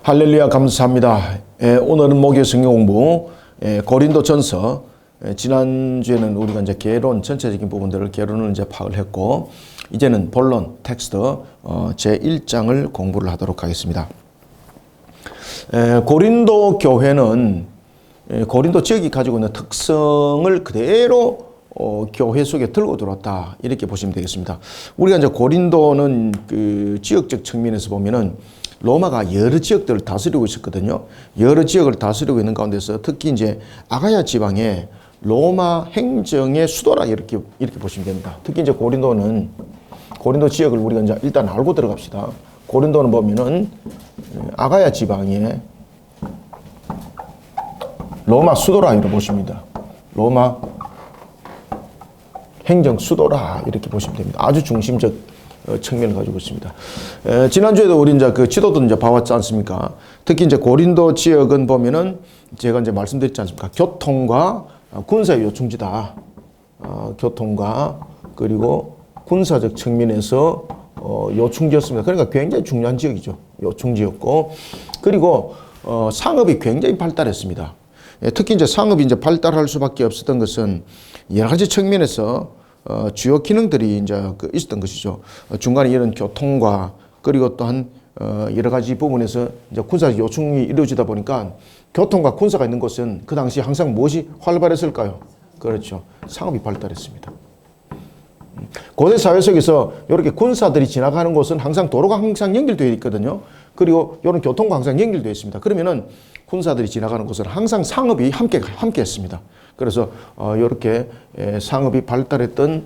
할렐루야 감사합니다. 오늘은 목요일 성경 공부 고린도전서. 지난주에는 우리가 이제 개론 전체적인 부분들을 개론을 이제 파악을 했고, 이제는 본론 텍스트 제 1장을 공부를 하도록 하겠습니다. 고린도 교회는 고린도 지역이 가지고 있는 특성을 그대로 교회 속에 들고 들어왔다, 이렇게 보시면 되겠습니다. 우리가 이제 고린도는 그 지역적 측면에서 보면은 로마가 여러 지역들을 다스리고 있었거든요. 여러 지역을 다스리고 있는 가운데서 특히 이제 아가야 지방에 로마 행정의 수도라, 이렇게 보시면 됩니다. 특히 이제 고린도 지역을 우리가 이제 일단 알고 들어갑시다. 고린도는 보면은 아가야 지방에 로마 수도라, 이렇게 보십니다. 로마 행정 수도라, 이렇게 보시면 됩니다. 아주 중심적 측면을 가지고 있습니다. 지난주에도 우리 이제 그 지도도 이제 봐왔지 않습니까? 특히 이제 고린도 지역은 보면은 제가 이제 말씀드렸지 않습니까? 교통과 군사의 요충지다. 교통과 그리고 군사적 측면에서 요충지였습니다. 그러니까 굉장히 중요한 지역이죠. 요충지였고, 그리고 상업이 굉장히 발달했습니다. 특히 이제 상업이 이제 발달할 수밖에 없었던 것은 여러 가지 측면에서 주요 기능들이 이제 있었던 것이죠. 중간에 이런 교통과 그리고 또한 여러 가지 부분에서 이제 군사 요충이 이루어지다 보니까 교통과 군사가 있는 곳은 그 당시 항상 무엇이 활발했을까요? 그렇죠. 상업이 발달했습니다. 고대 사회 속에서 이렇게 군사들이 지나가는 곳은 항상 도로가 항상 연결되어 있거든요. 그리고 이런 교통과 항상 연결되어 있습니다. 그러면은 군사들이 지나가는 곳은 항상 상업이 함께 했습니다. 그래서 이렇게 상업이 발달했던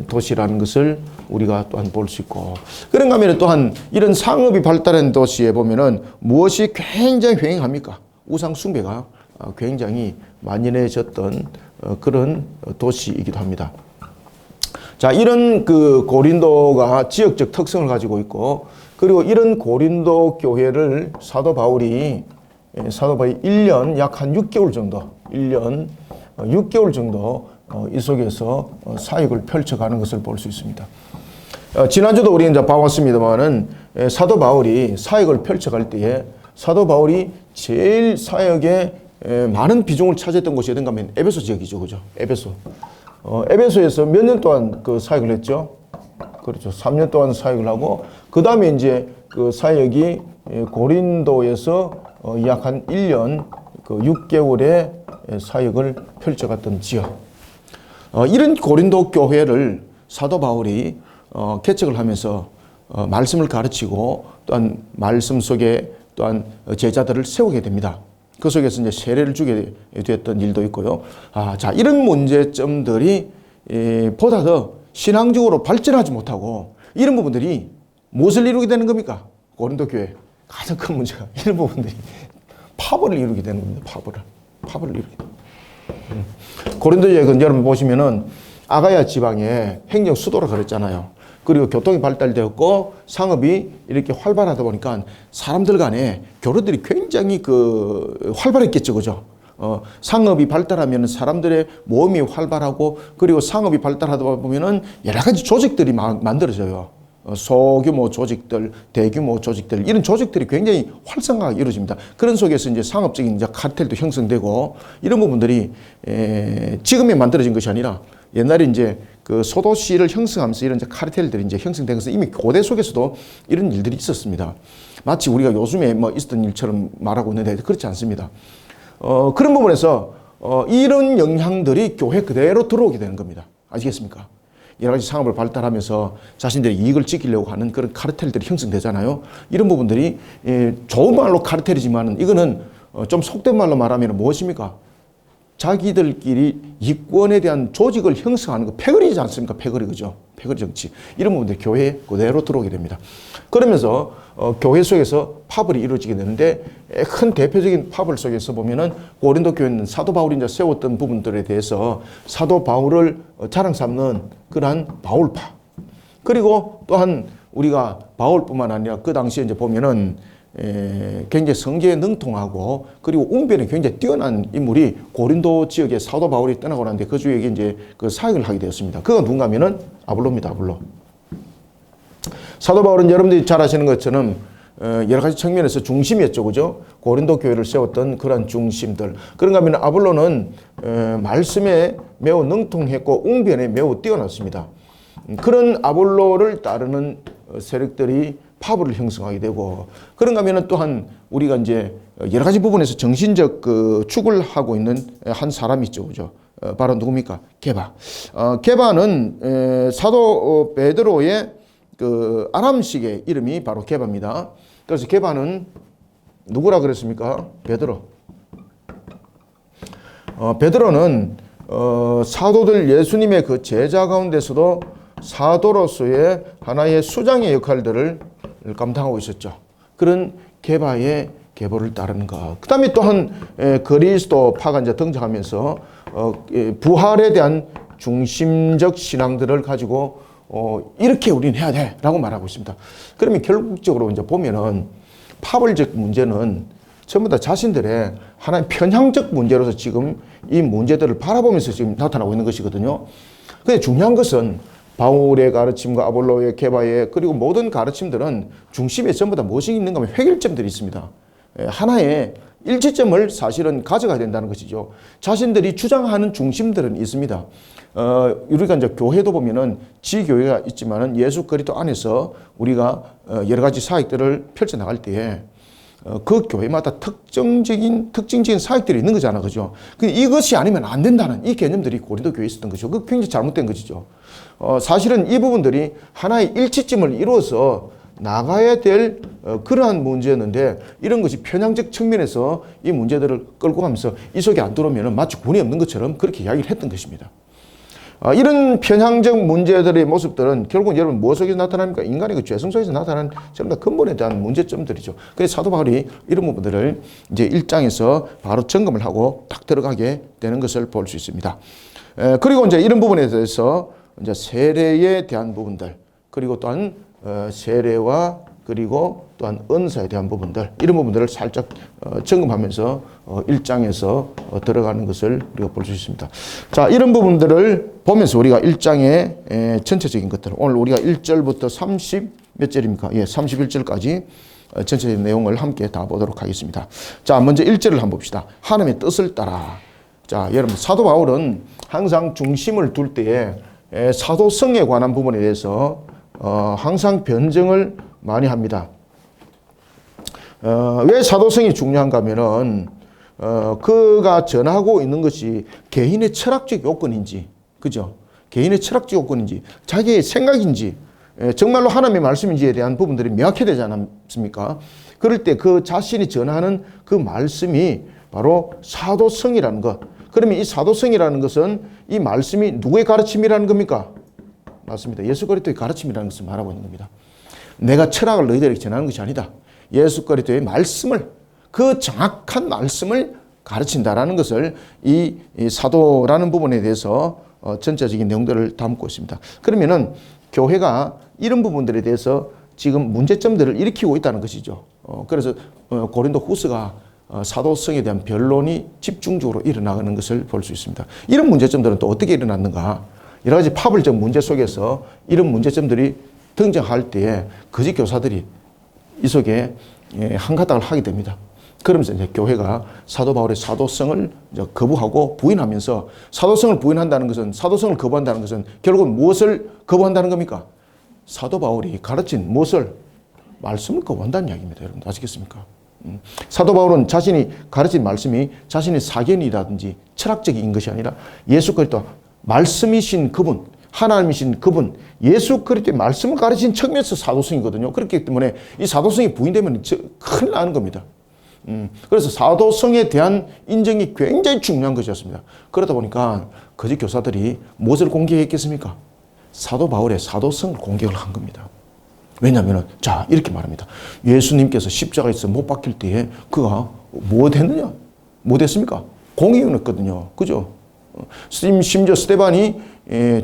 도시라는 것을 우리가 또한 볼 수 있고, 그런가 하면 또한 이런 상업이 발달한 도시에 보면은 무엇이 굉장히 횡행합니까? 우상 숭배가 굉장히 만연해졌던 그런 도시이기도 합니다. 자, 이런 그 고린도가 지역적 특성을 가지고 있고, 그리고 이런 고린도 교회를 사도 바울이 1년 약 한 6개월 정도, 1년 6개월 정도 이 속에서 사역을 펼쳐가는 것을 볼 수 있습니다. 지난주도 우리 이제 봐왔습니다만은 사도 바울이 사역을 펼쳐갈 때에 사도 바울이 제일 사역에 많은 비중을 차지했던 곳이 어딘가 하면 에베소 지역이죠. 그죠? 에베소에서 몇 년 동안 그 사역을 했죠? 그렇죠. 3년 동안 사역을 하고, 그 다음에 이제 그 사역이 고린도에서 약 한 1년 그 6개월의 사역을 펼쳐갔던 지역. 이런 고린도 교회를 사도 바울이 개척을 하면서 말씀을 가르치고, 또한 말씀 속에 또한 제자들을 세우게 됩니다. 그 속에서 이제 세례를 주게 되었던 일도 있고요. 자, 이런 문제점들이 보다 더 신앙적으로 발전하지 못하고, 이런 부분들이 무엇을 이루게 되는 겁니까? 고린도 교회 가장 큰 문제가 이런 부분들이 파벌을 이루게 되는 겁니다. 파벌을 이루게 됩니다. 고린도 지역은 여러분 보시면은 아가야 지방에 행정 수도라 그랬잖아요. 그리고 교통이 발달되었고 상업이 이렇게 활발하다 보니까 사람들 간에 교류들이 굉장히 활발했겠죠. 그죠? 상업이 발달하면 사람들의 모험이 활발하고, 그리고 상업이 발달하다 보면은 여러 가지 조직들이 만들어져요. 소규모 조직들, 대규모 조직들, 이런 조직들이 굉장히 활성화가 이루어집니다. 그런 속에서 이제 상업적인 이제 카르텔도 형성되고, 이런 부분들이 지금에 만들어진 것이 아니라 옛날에 이제 그 소도시를 형성하면서 이런 이제 카르텔들이 이제 형성된 것은 이미 고대 속에서도 이런 일들이 있었습니다. 마치 우리가 요즘에 뭐 있었던 일처럼 말하고 있는데 그렇지 않습니다. 그런 부분에서 이런 영향들이 교회 그대로 들어오게 되는 겁니다. 아시겠습니까? 여러 가지 상업을 발달하면서 자신들의 이익을 지키려고 하는 그런 카르텔들이 형성되잖아요. 이런 부분들이 좋은 말로 카르텔이지만 이거는 좀 속된 말로 말하면 무엇입니까? 자기들끼리 이권에 대한 조직을 형성하는 거, 패거리지 않습니까? 패거리, 그죠? 패거리 정치. 이런 부분들이 교회에 그대로 들어오게 됩니다. 그러면서 교회 속에서 파벌이 이루어지게 되는데, 큰 대표적인 파벌 속에서 보면은 고린도 교회는 사도 바울이 이제 세웠던 부분들에 대해서 사도 바울을 자랑 삼는 그러한 바울파. 그리고 또한 우리가 바울뿐만 아니라 그 당시에 이제 보면은 굉장히 성계에 능통하고, 그리고 웅변에 굉장히 뛰어난 인물이 고린도 지역에 사도 바울이 떠나고 나는데 그 주에게 이제 그 사역을 하게 되었습니다. 그가 누군가 하면은 아볼로입니다. 아볼로. 사도 바울은 여러분들이 잘 아시는 것처럼 여러 가지 측면에서 중심이었죠. 그죠? 고린도 교회를 세웠던 그런 중심들. 그런가 하면 아볼로는 말씀에 매우 능통했고 웅변에 매우 뛰어났습니다. 그런 아볼로를 따르는 세력들이 파브를 형성하게 되고, 그런가 하면 또한 우리가 이제 여러 가지 부분에서 정신적 축을 하고 있는 한 사람이 있죠. 그죠? 바로 누굽니까? 게바. 게바는 사도 베드로의 그 아람식의 이름이 바로 게바입니다. 그래서 게바는 누구라 그랬습니까? 베드로. 베드로는 사도들 예수님의 그 제자 가운데서도 사도로서의 하나의 수장의 역할들을 감당하고 있었죠. 그런 게바의 계보를 따르는 것. 그 다음에 또한 그리스도파가 이제 등장하면서 부활에 대한 중심적 신앙들을 가지고 이렇게 우리는 해야 돼 라고 말하고 있습니다. 그러면 결국적으로 이제 보면은 파벌적 문제는 전부 다 자신들의 하나의 편향적 문제로서 지금 이 문제들을 바라보면서 지금 나타나고 있는 것이거든요. 근데 중요한 것은 바울의 가르침과 아볼로의 게바의 그리고 모든 가르침들은 중심에 전부 다 무엇이 있는가 하면 획일점들이 있습니다. 하나의 일치점을 사실은 가져가야 된다는 것이죠. 자신들이 주장하는 중심들은 있습니다. 우리가 이제 교회도 보면은 지교회가 있지만은 예수 그리스도 안에서 우리가 여러 가지 사역들을 펼쳐 나갈 때에 그 교회마다 특징적인 사역들이 있는 거잖아, 그죠? 근데 이것이 아니면 안 된다는 이 개념들이 고린도 교회에 있었던 거죠. 그 굉장히 잘못된 것이죠. 사실은 이 부분들이 하나의 일치점을 이루어서 나가야 될 그러한 문제였는데, 이런 것이 편향적 측면에서 이 문제들을 끌고 가면서 이 속에 안 들어오면 마치 군이 없는 것처럼 그렇게 이야기를 했던 것입니다. 이런 편향적 문제들의 모습들은 결국은 여러분 무엇 속에서 나타납니까? 인간의 그 죄성 속에서 나타나는 전부 다 근본에 대한 문제점들이죠. 그래서 사도 바울이 이런 부분들을 이제 1장에서 바로 점검을 하고 딱 들어가게 되는 것을 볼 수 있습니다. 그리고 이제 이런 부분에 대해서 이제 세례에 대한 부분들, 그리고 또한 세례와 그리고 또한 은사에 대한 부분들, 이런 부분들을 살짝 점검하면서 1장에서 들어가는 것을 우리가 볼 수 있습니다. 자, 이런 부분들을 보면서 우리가 1장의 전체적인 것들, 오늘 우리가 1절부터 30 몇 절입니까? 예, 31절까지 전체적인 내용을 함께 다 보도록 하겠습니다. 자, 먼저 1절을 한번 봅시다. 하나님의 뜻을 따라. 자, 여러분, 사도 바울은 항상 중심을 둘 때에 사도성에 관한 부분에 대해서 항상 변증을 많이 합니다. 왜 사도성이 중요한가 하면은 그가 전하고 있는 것이 개인의 철학적 요건인지, 그죠? 개인의 철학적 요건인지, 자기의 생각인지, 정말로 하나님의 말씀인지에 대한 부분들이 명확해야 되지 않습니까? 그럴 때 그 자신이 전하는 그 말씀이 바로 사도성이라는 것. 그러면 이 사도성이라는 것은 이 말씀이 누구의 가르침이라는 겁니까? 맞습니다. 예수 그리스도의 가르침이라는 것을 말하고 있는 겁니다. 내가 철학을 너희들에게 전하는 것이 아니다. 예수 그리스도의 말씀을, 그 정확한 말씀을 가르친다라는 것을 이 사도라는 부분에 대해서 전체적인 내용들을 담고 있습니다. 그러면은 교회가 이런 부분들에 대해서 지금 문제점들을 일으키고 있다는 것이죠. 그래서 고린도 후서가 사도성에 대한 변론이 집중적으로 일어나는 것을 볼 수 있습니다. 이런 문제점들은 또 어떻게 일어났는가? 여러 가지 파벌적 문제 속에서 이런 문제점들이 등장할 때에 거짓 교사들이 이 속에 한가닥을 하게 됩니다. 그러면서 이제 교회가 사도 바울의 사도성을 이제 거부하고 부인하면서, 사도성을 부인한다는 것은, 사도성을 거부한다는 것은 결국은 무엇을 거부한다는 겁니까? 사도 바울이 가르친 무엇을? 말씀을 거부한다는 이야기입니다. 여러분 아시겠습니까? 사도 바울은 자신이 가르친 말씀이 자신의 사견이라든지 철학적인 것이 아니라 예수 그리스도 말씀이신 그분, 하나님이신 그분, 예수 그리스도의 말씀을 가르친 측면에서 사도성이거든요. 그렇기 때문에 이 사도성이 부인되면 큰일 나는 겁니다. 그래서 사도성에 대한 인정이 굉장히 중요한 것이었습니다. 그러다 보니까 거짓 교사들이 무엇을 공격했겠습니까? 사도 바울의 사도성을 공격을 한 겁니다. 왜냐하면 자, 이렇게 말합니다. 예수님께서 십자가에서 못 박힐 때에 그가 무엇 했느냐? 못 했습니까? 공의였거든요. 그죠? 심지어 스데반이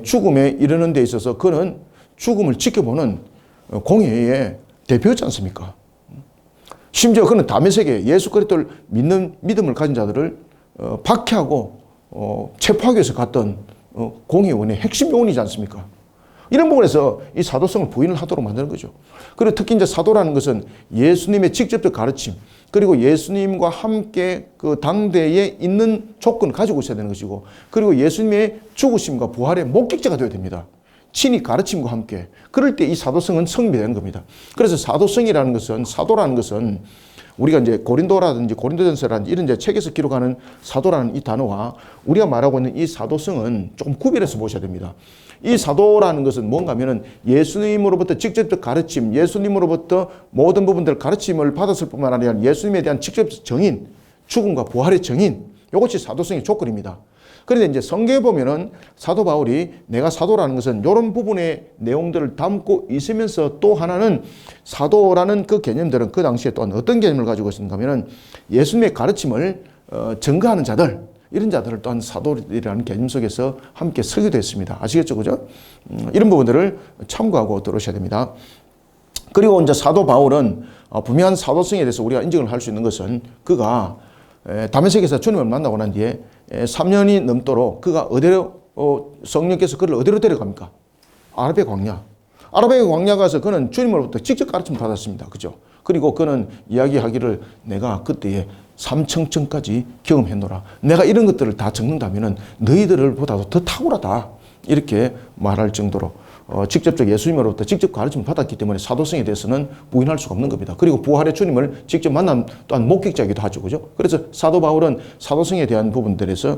죽음에 이르는 데 있어서 그는 죽음을 지켜보는 공의의 대표였지 않습니까? 심지어 그는 다메섹에 예수 그리스도를 믿는 믿음을 가진 자들을 박해하고 체포하기 위해서 갔던 공의원의 핵심 요원이지 않습니까? 이런 부분에서 이 사도성을 부인을 하도록 만드는 거죠. 그리고 특히 이제 사도라는 것은 예수님의 직접적 가르침, 그리고 예수님과 함께 그 당대에 있는 조건을 가지고 있어야 되는 것이고, 그리고 예수님의 죽으심과 부활의 목격자가 되어야 됩니다. 친히 가르침과 함께. 그럴 때 이 사도성은 성립이 되는 겁니다. 그래서 사도성이라는 것은, 사도라는 것은 우리가 이제 고린도라든지 고린도전서라든지 이런 이제 책에서 기록하는 사도라는 이 단어와 우리가 말하고 있는 이 사도성은 조금 구별해서 보셔야 됩니다. 이 사도라는 것은 뭔가 하면은 예수님으로부터 직접적 가르침, 예수님으로부터 모든 부분들 가르침을 받았을 뿐만 아니라 예수님에 대한 직접적 정인, 죽음과 부활의 정인, 이것이 사도성의 조건입니다. 그런데 이제 성경에 보면은 사도 바울이 내가 사도라는 것은 이런 부분의 내용들을 담고 있으면서 또 하나는 사도라는 그 개념들은 그 당시에 또한 어떤 개념을 가지고 있었는가 하면은 예수님의 가르침을 증거하는 자들, 이런 자들을 또한 사도라는 개념 속에서 함께 설계됐습니다. 아시겠죠? 그죠? 이런 부분들을 참고하고 들으셔야 됩니다. 그리고 이제 사도 바울은 분명한 사도성에 대해서 우리가 인정을 할 수 있는 것은 그가 다메섹에서 주님을 만나고 난 뒤에 3년이 넘도록 그가 어디로 성령께서 그를 어디로 데려갑니까? 아라비아 광야. 아라비아 광야 가서 그는 주님으로부터 직접 가르침을 받았습니다. 그죠? 그리고 그는 이야기하기를 내가 그때에 삼청천까지 경험했노라. 내가 이런 것들을 다 적는다면은 너희들을 보다도 더 탁월하다. 이렇게 말할 정도로 직접적 예수님으로부터 직접 가르침을 받았기 때문에 사도성에 대해서는 부인할 수가 없는 겁니다. 그리고 부활의 주님을 직접 만난 또한 목격자이기도 하죠. 그죠? 그래서 사도 바울은 사도성에 대한 부분들에서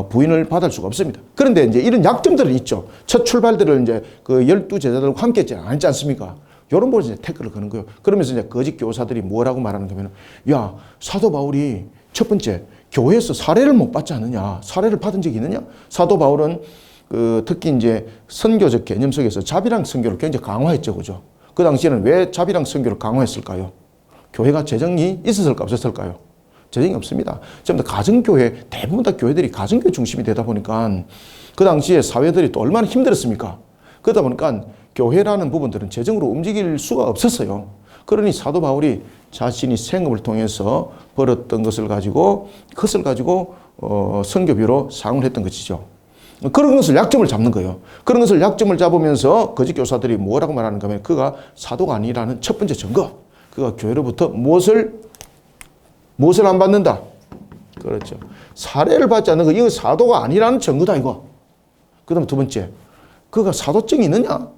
부인을 받을 수가 없습니다. 그런데 이제 이런 약점들은 있죠. 첫 출발들을 이제 그 12제자들과 함께 했지 않습니까? 이런 부분에서 이제 태클을 거는 거예요. 그러면서 이제 거짓 교사들이 뭐라고 말하는 거면, 야, 사도 바울이 첫 번째, 교회에서 사례를 못 받지 않느냐? 사례를 받은 적이 있느냐? 사도 바울은 특히 이제 선교적 개념 속에서 자비랑 선교를 굉장히 강화했죠. 그죠? 그 당시에는 왜 자비랑 선교를 강화했을까요? 교회가 재정이 있었을까 없었을까요? 재정이 없습니다. 전부 다 가정교회, 대부분 다 교회들이 가정교회 중심이 되다 보니까 그 당시에 사회들이 또 얼마나 힘들었습니까? 그러다 보니까 교회라는 부분들은 재정으로 움직일 수가 없었어요. 그러니 사도 바울이 자신이 생업을 통해서 벌었던 것을 가지고 그것을 가지고 선교비로 사용을 했던 것이죠. 그런 것을 약점을 잡는 거예요. 그런 것을 약점을 잡으면서 거짓 교사들이 뭐라고 말하는가 하면 그가 사도가 아니라는 첫 번째 증거. 그가 교회로부터 무엇을 안 받는다. 그렇죠. 사례를 받지 않는 거. 이거 사도가 아니라는 증거다 이거. 그 다음에 두 번째. 그가 사도증이 있느냐?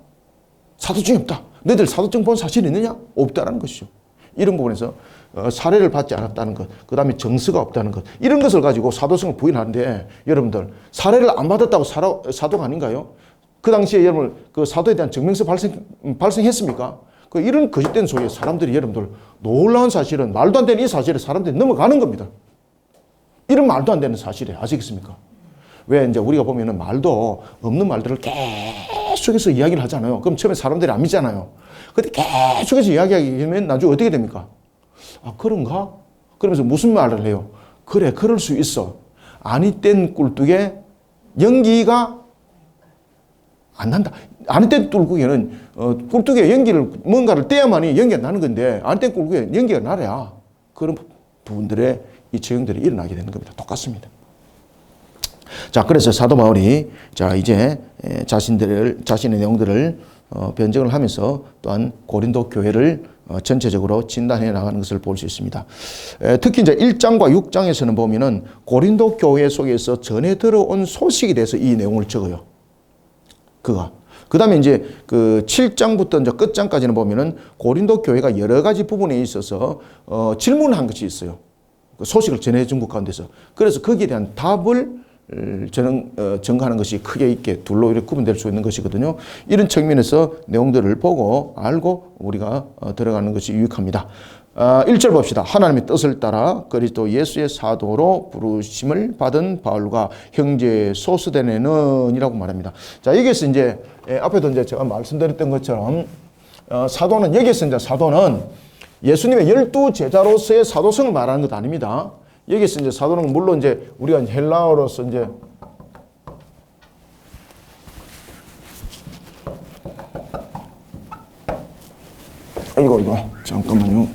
사도증이 없다. 너희들 사도증 본 사실이 있느냐? 없다라는 것이죠. 이런 부분에서 사례를 받지 않았다는 것, 그 다음에 정서가 없다는 것, 이런 것을 가지고 사도성을 부인하는데 여러분들 사례를 안 받았다고 사도가 아닌가요? 그 당시에 여러분 그 사도에 대한 증명서 발생했습니까? 그 이런 거짓된 소리에 사람들이 여러분들 놀라운 사실은 말도 안 되는 이 사실에 사람들이 넘어가는 겁니다. 이런 말도 안 되는 사실에 아시겠습니까? 왜 이제 우리가 보면은 말도 없는 말들을 계속해서 이야기를 하잖아요. 그럼 처음에 사람들이 안 믿잖아요. 근데 계속해서 이야기하게 되면 나중에 어떻게 됩니까? 아, 그런가? 그러면서 무슨 말을 해요? 그래, 그럴 수 있어. 아니 땐 꿀뚝에 연기가 안 난다. 아니 땐 꿀뚝에는 꿀뚝에 연기를 뭔가를 떼야만이 연기가 나는 건데 아니 땐 꿀뚝에 연기가 나야 그런 부분들의 이 적용들이 일어나게 되는 겁니다. 똑같습니다. 자, 그래서 사도 바울이 자 이제 자신의 내용들을 변증을 하면서 또한 고린도 교회를 전체적으로 진단해 나가는 것을 볼 수 있습니다. 특히 이제 1장과 6장에서는 보면은 고린도 교회 속에서 전해 들어온 소식에 대해서 이 내용을 적어요. 그 다음에 이제 그 7장부터 이제 끝장까지는 보면은 고린도 교회가 여러 가지 부분에 있어서 질문을 한 것이 있어요. 그 소식을 전해준 것 가운데서. 그래서 거기에 대한 답을 전가하는 것이 크게 있게 둘로 이렇게 구분될 수 있는 것이거든요. 이런 측면에서 내용들을 보고 알고 우리가 들어가는 것이 유익합니다. 1절 봅시다. 하나님의 뜻을 따라 그리스도 예수의 사도로 부르심을 받은 바울과 형제 소스데네는 이라고 말합니다. 자, 여기서 이제 앞에도 이제 제가 말씀드렸던 것처럼 사도는 여기서 이제 사도는 예수님의 12제자로서의 사도성을 말하는 것 아닙니다. 여기서 이제 사도는 물론 이제 우리가 헬라어로서 이제 이거 잠깐만요.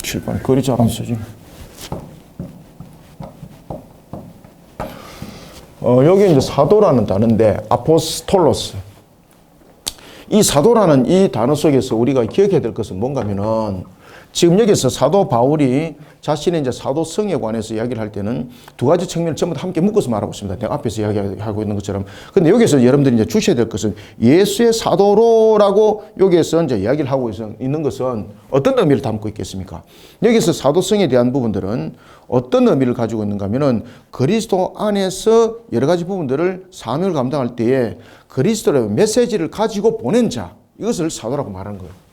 칠판 글이 잘 안 써지네. 여기 이제 사도라는 단어인데, 아포스톨로스. 이 사도라는 이 단어 속에서 우리가 기억해야 될 것은 뭔가 하면은, 지금 여기서 사도 바울이 자신의 이제 사도성에 관해서 이야기를 할 때는 두 가지 측면을 전부 다 함께 묶어서 말하고 있습니다. 내가 앞에서 이야기하고 있는 것처럼. 근데 여기서 여러분들이 이제 주셔야 될 것은 예수의 사도로라고 여기에서 이제 이야기를 하고 있는 것은 어떤 의미를 담고 있겠습니까? 여기서 사도성에 대한 부분들은 어떤 의미를 가지고 있는가 하면은 그리스도 안에서 여러 가지 부분들을 사명을 감당할 때에 그리스도의 메시지를 가지고 보낸 자, 이것을 사도라고 말하는 거예요.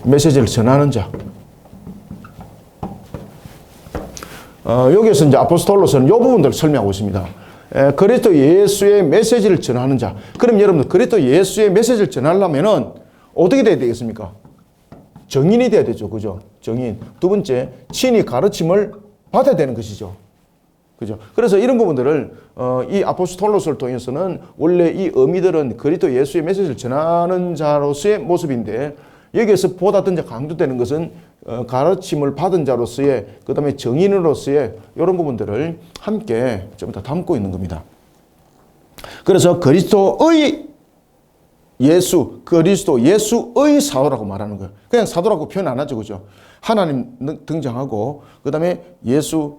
메시지를 전하는 자. 여기서 이제 아포스톨로스는 이 부분들을 설명하고 있습니다. 그리스도 예수의 메시지를 전하는 자. 그럼 여러분들 그리스도 예수의 메시지를 전하려면은 어떻게 돼야 되겠습니까? 정인이 돼야 되죠. 그죠? 정인. 두 번째, 친히 가르침을 받아야 되는 것이죠. 그죠? 그래서 이런 부분들을 이 아포스톨로스를 통해서는 원래 이 의미들은 그리스도 예수의 메시지를 전하는 자로서의 모습인데, 여기에서 보다 더 강조되는 것은 가르침을 받은 자로서의, 그 다음에 정인으로서의 이런 부분들을 함께 좀 더 담고 있는 겁니다. 그래서 그리스도의 사도라고 말하는 거예요. 그냥 사도라고 표현 안 하죠. 그죠? 하나님 등장하고, 그 다음에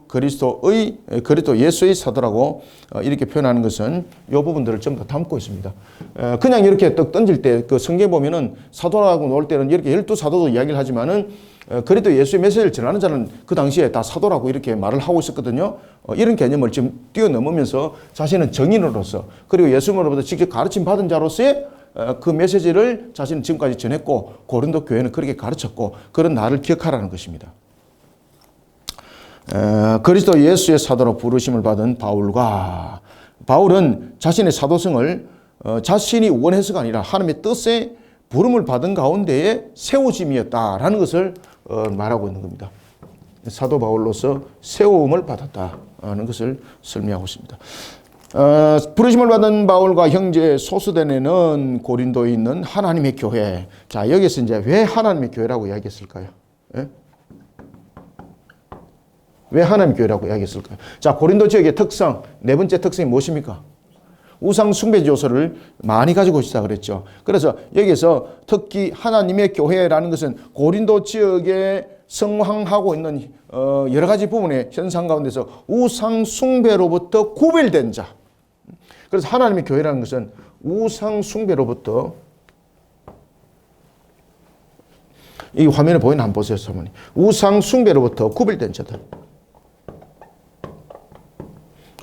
그리스도 예수의 사도라고 이렇게 표현하는 것은 이 부분들을 전부 다 담고 있습니다. 그냥 이렇게 떡 던질 때 그 성경 보면은 사도라고 나올 때는 이렇게 12사도도 이야기를 하지만은 그래도 예수의 메시지를 전하는 자는 그 당시에 다 사도라고 이렇게 말을 하고 있었거든요. 이런 개념을 지금 뛰어넘으면서 자신은 정인으로서, 그리고 예수님으로부터 직접 가르침 받은 자로서의 그 메시지를 자신은 지금까지 전했고, 고린도 교회는 그렇게 가르쳤고, 그런 나를 기억하라는 것입니다. 그리스도 예수의 사도로 부르심을 받은 바울은 자신의 사도성을 자신이 원해서가 아니라 하나님의 뜻에 부름을 받은 가운데에 세워짐이었다라는 것을 말하고 있는 겁니다. 사도 바울로서 세움을 받았다는 것을 설명하고 있습니다. 부르심을 받은 바울과 형제 소수대네는 고린도에 있는 하나님의 교회. 자, 여기서 이제 왜 하나님의 교회라고 이야기했을까요? 예? 왜 하나님의 교회라고 이야기했을까요? 자, 고린도 지역의 특성, 네 번째 특성이 무엇입니까? 우상 숭배 요소를 많이 가지고 있다 그랬죠. 그래서 여기서 특히 하나님의 교회라는 것은 고린도 지역에 성황하고 있는 여러 가지 부분의 현상 가운데서 우상 숭배로부터 구별된 자. 그래서 하나님의 교회라는 것은 우상 숭배로부터, 이 화면에 보이는 한번 보세요, 사모님. 우상 숭배로부터 구별된 자들.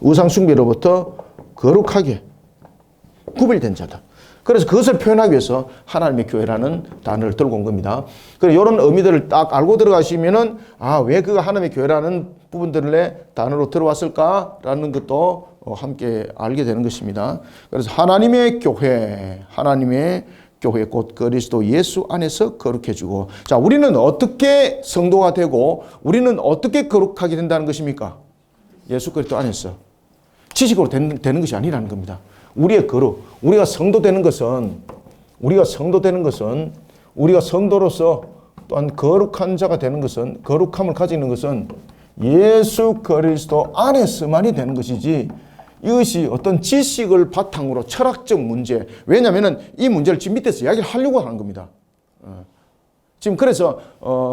우상 숭배로부터 거룩하게 구별된 자들. 그래서 그것을 표현하기 위해서 하나님의 교회라는 단어를 들고 온 겁니다. 그래서 이런 의미들을 딱 알고 들어가시면은, 왜 그가 하나님의 교회라는 부분들의 단어로 들어왔을까라는 것도 함께 알게 되는 것입니다. 그래서 하나님의 교회 곧 그리스도 예수 안에서 거룩해지고, 자, 우리는 어떻게 성도가 되고 우리는 어떻게 거룩하게 된다는 것입니까? 예수 그리스도 안에서. 지식으로 되는 것이 아니라는 겁니다. 우리의 거룩, 우리가 성도되는 것은 우리가 성도로서 또한 거룩한 자가 되는 것은, 거룩함을 가지는 것은 예수 그리스도 안에서만이 되는 것이지, 이것이 어떤 지식을 바탕으로 철학적 문제, 왜냐하면 이 문제를 지금 밑에서 이야기를 하려고 하는 겁니다. 지금 그래서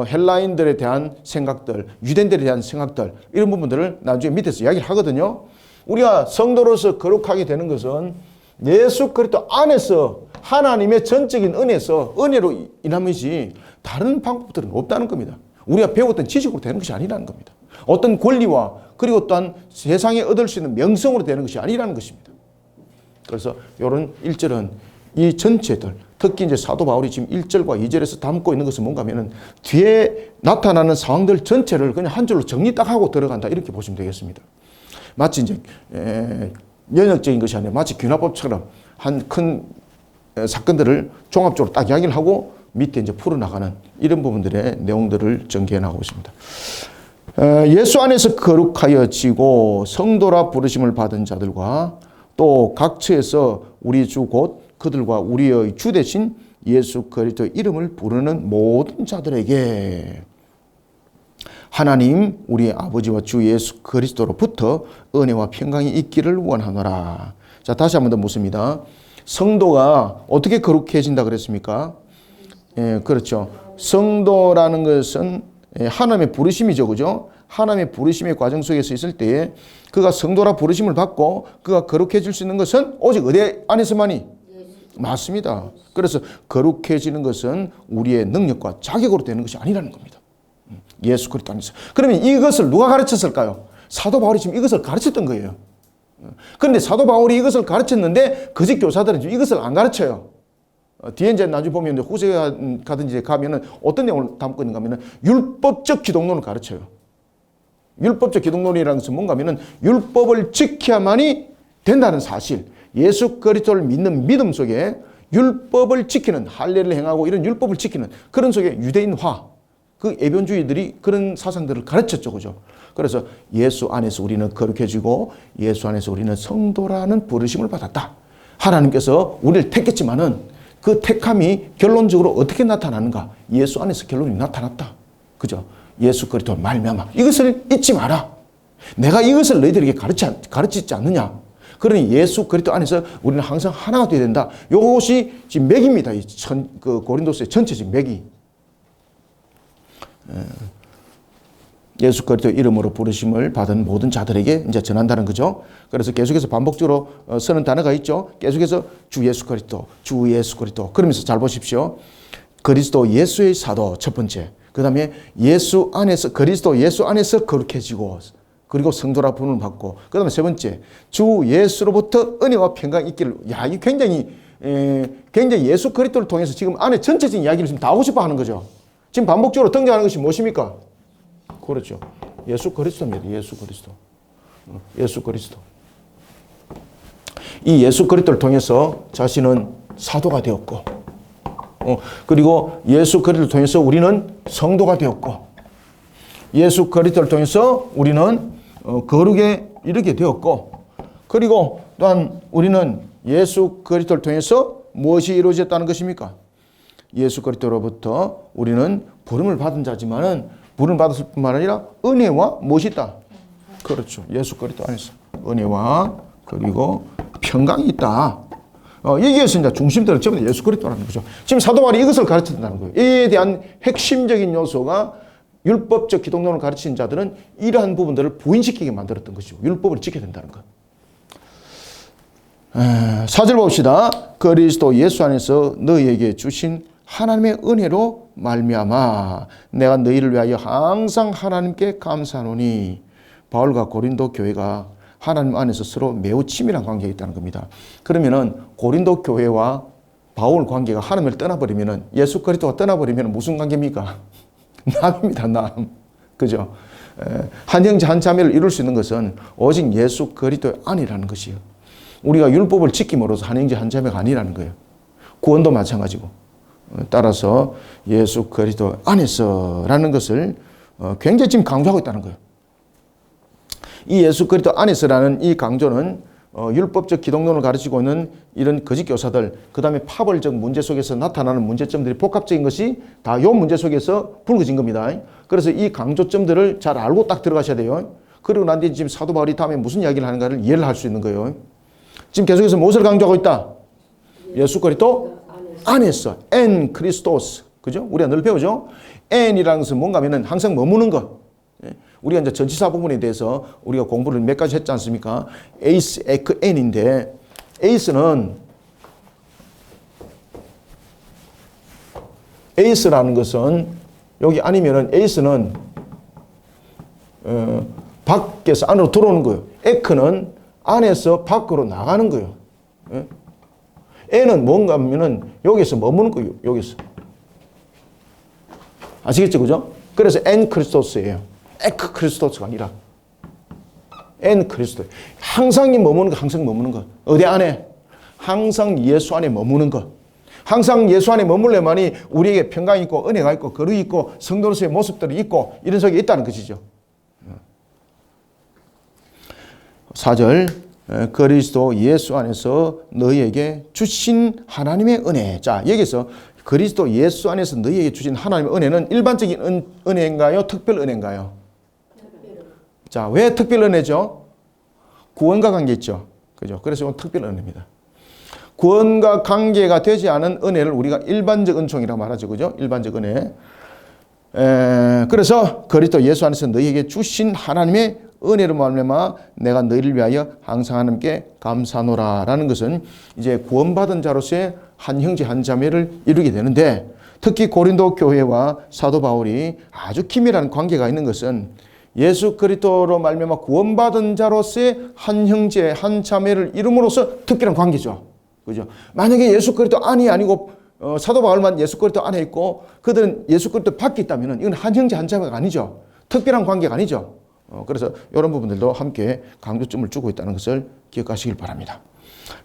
헬라인들에 대한 생각들, 유대인들에 대한 생각들, 이런 부분들을 나중에 밑에서 이야기를 하거든요. 우리가 성도로서 거룩하게 되는 것은 예수 그리스도 안에서 하나님의 전적인 은혜로 인함이지 다른 방법들은 없다는 겁니다. 우리가 배웠던 지식으로 되는 것이 아니라는 겁니다. 어떤 권리와 그리고 또한 세상에 얻을 수 있는 명성으로 되는 것이 아니라는 것입니다. 그래서 이런 1절은 이 전체들, 특히 이제 사도 바울이 지금 1절과 2절에서 담고 있는 것은 뭔가 하면은 뒤에 나타나는 상황들 전체를 그냥 한 줄로 정리 딱 하고 들어간다, 이렇게 보시면 되겠습니다. 마치 이제 연역적인 것이 아니라 마치 균화법처럼 한 큰 사건들을 종합적으로 딱 이야기를 하고 밑에 이제 풀어나가는 이런 부분들의 내용들을 전개해 나가고 있습니다. 예수 안에서 거룩하여지고 성도라 부르심을 받은 자들과 또 각처에서 우리 주 곧 그들과 우리의 주 대신 예수 그리스도의 이름을 부르는 모든 자들에게 하나님 우리 아버지와 주 예수 그리스도로부터 은혜와 평강이 있기를 원하노라. 자, 다시 한 번 더 묻습니다. 성도가 어떻게 거룩해진다 그랬습니까? 예, 그렇죠. 성도라는 것은 하나님의 부르심이죠. 그죠? 하나님의 부르심의 과정 속에서 있을 때에 그가 성도라 부르심을 받고 그가 거룩해질 수 있는 것은 오직 어디 안에서만이? 맞습니다. 그래서 거룩해지는 것은 우리의 능력과 자격으로 되는 것이 아니라는 겁니다. 예수 그리스도 안에서. 그러면 이것을 누가 가르쳤을까요? 사도 바울이 지금 이것을 가르쳤던 거예요. 그런데 사도 바울이 이것을 가르쳤는데 거짓 교사들은 지금 이것을 안 가르쳐요. 뒤에 이제 나중에 보면 후세 가든지 가면은 어떤 내용을 담고 있는가 하면은 율법적 기독론을 가르쳐요. 율법적 기독론이라는 것은 뭔가 하면은 율법을 지켜야만이 된다는 사실. 예수 그리스도를 믿는 믿음 속에 율법을 지키는 할례를 행하고 이런 율법을 지키는 그런 속에 유대인화 그 예변주의들이 그런 사상들을 가르쳤죠. 그죠? 그래서 예수 안에서 우리는 거룩해지고 예수 안에서 우리는 성도라는 부르심을 받았다. 하나님께서 우리를 택했지만은 그 택함이 결론적으로 어떻게 나타나는가? 예수 안에서 결론이 나타났다. 그죠? 예수 그리스도 말미암아. 이것을 잊지 마라. 내가 이것을 너희들에게 가르치지 않느냐? 그러니 예수 그리스도 안에서 우리는 항상 하나가 되어야 된다. 이것이 지금 맥입니다. 고린도서의 전체적 맥이. 예수 그리스도 이름으로 부르심을 받은 모든 자들에게 이제 전한다는 거죠. 그래서 계속해서 반복적으로 쓰는 단어가 있죠. 계속해서 주 예수 그리스도, 주 예수 그리스도. 그러면서 잘 보십시오. 그리스도 예수의 사도 첫 번째. 그 다음에 예수 안에서 그리스도 예수 안에서 거룩해지고 그리고 성도라 부름을 받고 그 다음에 세 번째 주 예수로부터 은혜와 평강이 있기를. 야, 이게 굉장히 예수 그리스도를 통해서 지금 안에 전체적인 이야기를 지금 다 하고 싶어 하는 거죠. 지금 반복적으로 등장하는 것이 무엇입니까? 그렇죠. 예수 그리스도입니다. 예수 그리스도. 예수 그리스도. 이 예수 그리스도를 통해서 자신은 사도가 되었고 그리고 예수 그리스도를 통해서 우리는 성도가 되었고 예수 그리스도를 통해서 우리는 거룩에 이르게 되었고 그리고 또한 우리는 예수 그리스도를 통해서 무엇이 이루어졌다는 것입니까? 예수 그리스도로부터 우리는 부름을 받은 자지만은 부름을 받았을 뿐만 아니라 은혜와 무엇이 있다? 그렇죠. 예수 그리스도 안에서 은혜와 그리고 평강이 있다. 여기에서 이제 중심대로 전부 예수 그리스도라는 거죠. 지금 사도 바울이 이것을 가르친다는 거예요. 이에 대한 핵심적인 요소가 율법적 기독론을 가르치는 자들은 이러한 부분들을 부인시키게 만들었던 것이죠. 율법을 지켜야 된다는 것. 4절 봅시다. 그리스도 예수 안에서 너희에게 주신 하나님의 은혜로 말미암아 내가 너희를 위하여 항상 하나님께 감사하노니. 바울과 고린도 교회가 하나님 안에서 서로 매우 친밀한 관계가 있다는 겁니다. 그러면은 고린도 교회와 바울 관계가 하나님을 떠나버리면은 예수 그리스도가 떠나버리면 무슨 관계입니까? 남입니다, 남. 그죠? 한 형제 한 자매를 이룰 수 있는 것은 오직 예수 그리스도의 안이라는 것이에요. 우리가 율법을 지킴으로써 한 형제 한 자매가 아니라는 거예요. 구원도 마찬가지고. 따라서 예수 그리스도 안에서라는 것을 굉장히 지금 강조하고 있다는 거예요. 이 예수 그리스도 안에서라는 이 강조는 율법적 기독론을 가르치고 있는 이런 거짓 교사들, 그 다음에 파벌적 문제 속에서 나타나는 문제점들이 복합적인 것이 다 이 문제 속에서 불거진 겁니다. 그래서 이 강조점들을 잘 알고 딱 들어가셔야 돼요. 그리고 난 뒤에 지금 사도 바울이 다음에 무슨 이야기를 하는가를 이해를 할 수 있는 거예요. 지금 계속해서 무엇을 강조하고 있다? 예수 그리스도 안에서 엔 크리스토스. 그죠? 우리가 늘 배우죠? 엔이라는 것은 뭔가 하면은 항상 머무는 것. 우리가 이제 전치사 부분에 대해서 우리가 공부를 몇 가지 했지 않습니까? 에이스, 에크, 엔인데 에이스라는 것은 여기 아니면은 에이스는 밖에서 안으로 들어오는 거예요. 에크는 안에서 밖으로 나가는 거예요. 엔은 뭔가 하면은 여기서 머무는 거예요. 여기서. 아시겠죠? 그죠? 그래서 엔 크리스토스예요. 에크 크리스토스가 아니라 엔 크리스토스. 항상 머무는 것, 항상 머무는 것. 어디 안에? 항상 예수 안에 머무는 것. 항상 예수 안에 머물려만이 우리에게 평강이 있고 은혜가 있고 거룩이 있고 성도로서의 모습들이 있고 이런 속에 있다는 것이죠. 4절 그리스도 예수 안에서 너희에게 주신 하나님의 은혜. 자, 여기서 그리스도 예수 안에서 너희에게 주신 하나님의 은혜는 일반적인 은혜인가요? 특별 은혜인가요? 자, 왜 특별 은혜죠? 구원과 관계 있죠. 그죠? 그래서 이건 특별 은혜입니다. 구원과 관계가 되지 않은 은혜를 우리가 일반적 은총이라고 말하죠. 그죠? 일반적 은혜. 그래서 그리스도 예수 안에서 너희에게 주신 하나님의 은혜로 말미암아 내가 너희를 위하여 항상 하나님께 감사하노라라는 것은 이제 구원받은 자로서의 한 형제 한 자매를 이루게 되는데, 특히 고린도 교회와 사도 바울이 아주 긴밀한 관계가 있는 것은 예수 그리스도로 말미암아 구원받은 자로서의 한 형제 한 자매를 이름으로써 특별한 관계죠. 그죠? 만약에 예수 그리스도 안이 아니고 사도 바울만 예수 그리스도 안에 있고 그들은 예수 그리스도 밖에 있다면 이건 한 형제 한 자매가 아니죠. 특별한 관계가 아니죠. 그래서 이런 부분들도 함께 강조점을 주고 있다는 것을 기억하시길 바랍니다.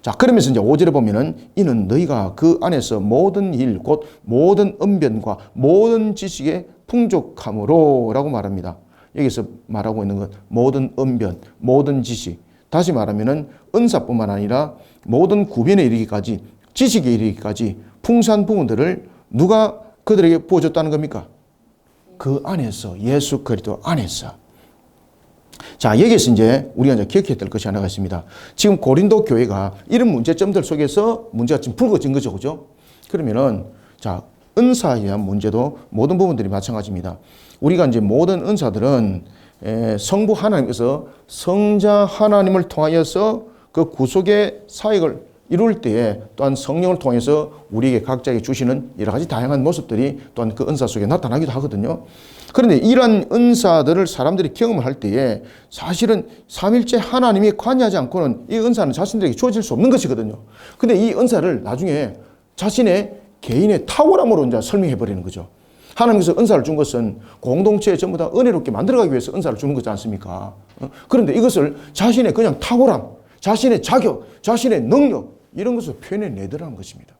자, 그러면서 이제 5절에 보면은 이는 너희가 그 안에서 모든 일, 곧 모든 언변과 모든 지식에 풍족함으로 라고 말합니다. 여기서 말하고 있는 것, 모든 언변, 모든 지식. 다시 말하면은 은사뿐만 아니라 모든 구변에 이르기까지, 지식에 이르기까지 풍성한 부분들을 누가 그들에게 부어줬다는 겁니까? 그 안에서, 예수 그리스도 안에서. 자, 여기서 이제 우리가 이제 기억해야 될 것이 하나가 있습니다. 지금 고린도 교회가 이런 문제점들 속에서 문제가 지금 불거진 거죠. 그죠? 그러면은, 자, 은사에 대한 문제도 모든 부분들이 마찬가지입니다. 우리가 이제 모든 은사들은 성부 하나님께서 성자 하나님을 통하여서 그 구속의 사역을 이룰 때에 또한 성령을 통해서 우리에게 각자에게 주시는 여러 가지 다양한 모습들이 또한 그 은사 속에 나타나기도 하거든요. 그런데 이러한 은사들을 사람들이 경험을 할 때에 사실은 삼일째 하나님이 관여하지 않고는 이 은사는 자신들에게 주어질 수 없는 것이거든요. 근데 이 은사를 나중에 자신의 개인의 탁월함으로 이제 설명해 버리는 거죠. 하나님께서 은사를 준 것은 공동체에 전부 다 은혜롭게 만들어가기 위해서 은사를 주는 거지 않습니까? 그런데 이것을 자신의 그냥 탁월함, 자신의 자격, 자신의 능력 이런 것을 표현해내더라는 것입니다.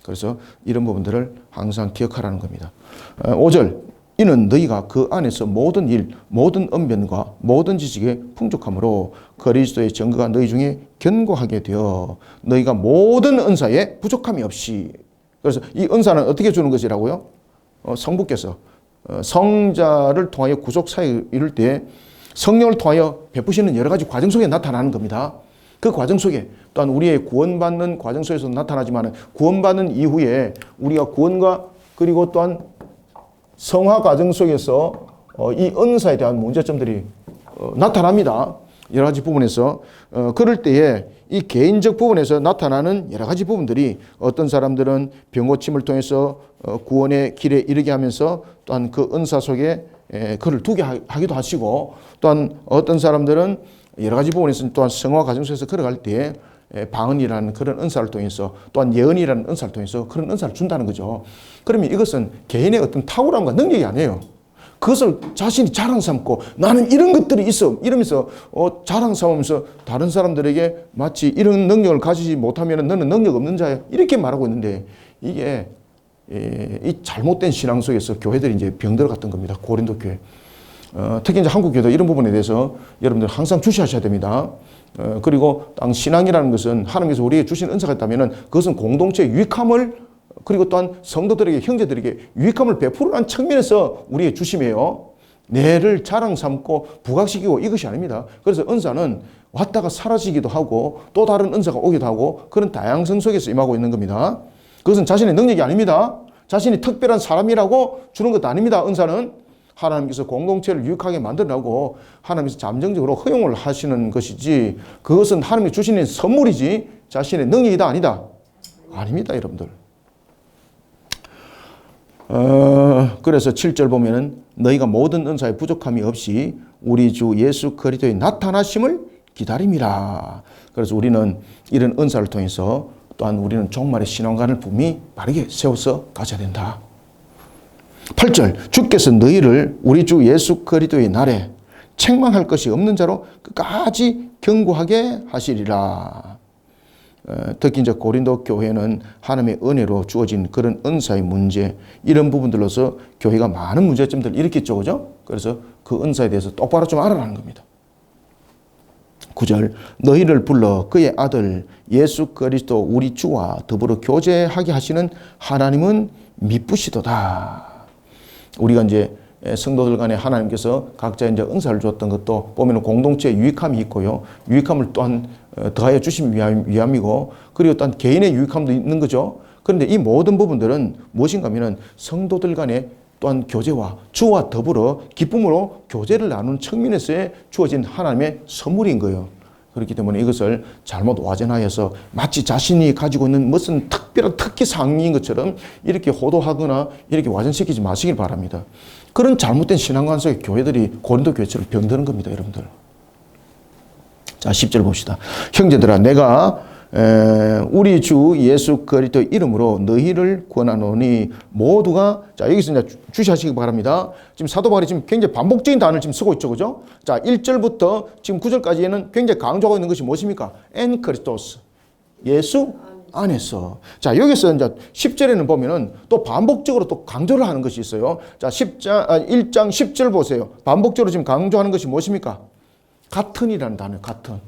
그래서 이런 부분들을 항상 기억하라는 겁니다. 5절 이는 너희가 그 안에서 모든 일, 모든 언변과 모든 지식에 풍족함으로 그리스도의 증거가 너희 중에 견고하게 되어 너희가 모든 은사에 부족함이 없이. 그래서 이 은사는 어떻게 주는 것이라고요? 성부께서 성자를 통하여 구속 사역을 이룰 때 성령을 통하여 베푸시는 여러 가지 과정 속에 나타나는 겁니다. 그 과정 속에 또한 우리의 구원받는 과정 속에서 나타나지만 구원받는 이후에 우리가 구원과 그리고 또한 성화 과정 속에서 이 은사에 대한 문제점들이 나타납니다. 여러 가지 부분에서 그럴 때에 이 개인적 부분에서 나타나는 여러 가지 부분들이 어떤 사람들은 병고침을 통해서 구원의 길에 이르게 하면서 또한 그 은사 속에 그를 두게 하기도 하시고, 또한 어떤 사람들은 여러 가지 부분에서 또한 성화 과정 속에서 걸어갈 때에 방언이라는 그런 은사를 통해서 또한 예언이라는 은사를 통해서 그런 은사를 준다는 거죠. 그러면 이것은 개인의 어떤 탁월함과 능력이 아니에요. 그것을 자신이 자랑 삼고 나는 이런 것들이 있어 이러면서 자랑 삼으면서 다른 사람들에게 마치 이런 능력을 가지지 못하면 너는 능력 없는 자야 이렇게 말하고 있는데, 이게 이 잘못된 신앙 속에서 교회들이 이제 병들어갔던 겁니다. 고린도 교회. 특히 이제 한국 교회도 이런 부분에 대해서 여러분들 항상 주시하셔야 됩니다. 그리고 당 신앙이라는 것은 하나님께서 우리에게 주신 은사가 있다면 그것은 공동체의 유익함을, 그리고 또한 성도들에게, 형제들에게 유익함을 베푸는 측면에서 우리의 주심이에요. 내를 자랑 삼고 부각시키고 이것이 아닙니다. 그래서 은사는 왔다가 사라지기도 하고 또 다른 은사가 오기도 하고 그런 다양성 속에서 임하고 있는 겁니다. 그것은 자신의 능력이 아닙니다. 자신이 특별한 사람이라고 주는 것도 아닙니다. 은사는 하나님께서 공동체를 유익하게 만들라고 하나님께서 잠정적으로 허용을 하시는 것이지, 그것은 하나님이 주시는 선물이지 자신의 능력이다 아니다? 아닙니다, 여러분들. 그래서 7절 보면은 너희가 모든 은사에 부족함이 없이 우리 주 예수 그리스도의 나타나심을 기다림이라. 그래서 우리는 이런 은사를 통해서 또한 우리는 종말의 신앙관을 분명히 바르게 세워서 가져야 된다. 8절 주께서 너희를 우리 주 예수 그리스도의 날에 책망할 것이 없는 자로 끝까지 견고하게 하시리라. 특히 이제 고린도 교회는 하나님의 은혜로 주어진 그런 은사의 문제, 이런 부분들로서 교회가 많은 문제점들을 일으켰죠, 그죠? 그래서 그 은사에 대해서 똑바로 좀 알아라는 겁니다. 9절 너희를 불러 그의 아들 예수 그리스도 우리 주와 더불어 교제하게 하시는 하나님은 미쁘시도다. 우리가 이제 성도들 간에 하나님께서 각자 이제 은사를 주었던 것도 보면 공동체에 유익함이 있고요. 유익함을 또한 더하여 주신 위함이고, 그리고 또한 개인의 유익함도 있는 거죠. 그런데 이 모든 부분들은 무엇인가 하면은 성도들 간에 또한 교제와 주와 더불어 기쁨으로 교제를 나누는 측면에서의 주어진 하나님의 선물인 거예요. 그렇기 때문에 이것을 잘못 와전하여서 마치 자신이 가지고 있는 무슨 특별한 특기 상인 것처럼 이렇게 호도하거나 이렇게 와전시키지 마시길 바랍니다. 그런 잘못된 신앙관 속의 교회들이 고린도 교회처럼 병드는 겁니다, 여러분들. 자, 10절 봅시다. 형제들아, 내가 우리 주 예수 그리스도 이름으로 너희를 권하노니 모두가, 자, 여기서 이제 주시하시기 바랍니다. 지금 사도 바울이 지금 굉장히 반복적인 단어를 지금 쓰고 있죠, 그죠? 자, 1절부터 지금 9절까지는 굉장히 강조하고 있는 것이 무엇입니까? 엔 크리스토스, 예수 안에서. 자, 여기서 이제 10절에는 보면은 또 반복적으로 또 강조를 하는 것이 있어요. 자, 1장 10절 보세요. 반복적으로 지금 강조하는 것이 무엇입니까? 같은이라는 단어예요. 같은.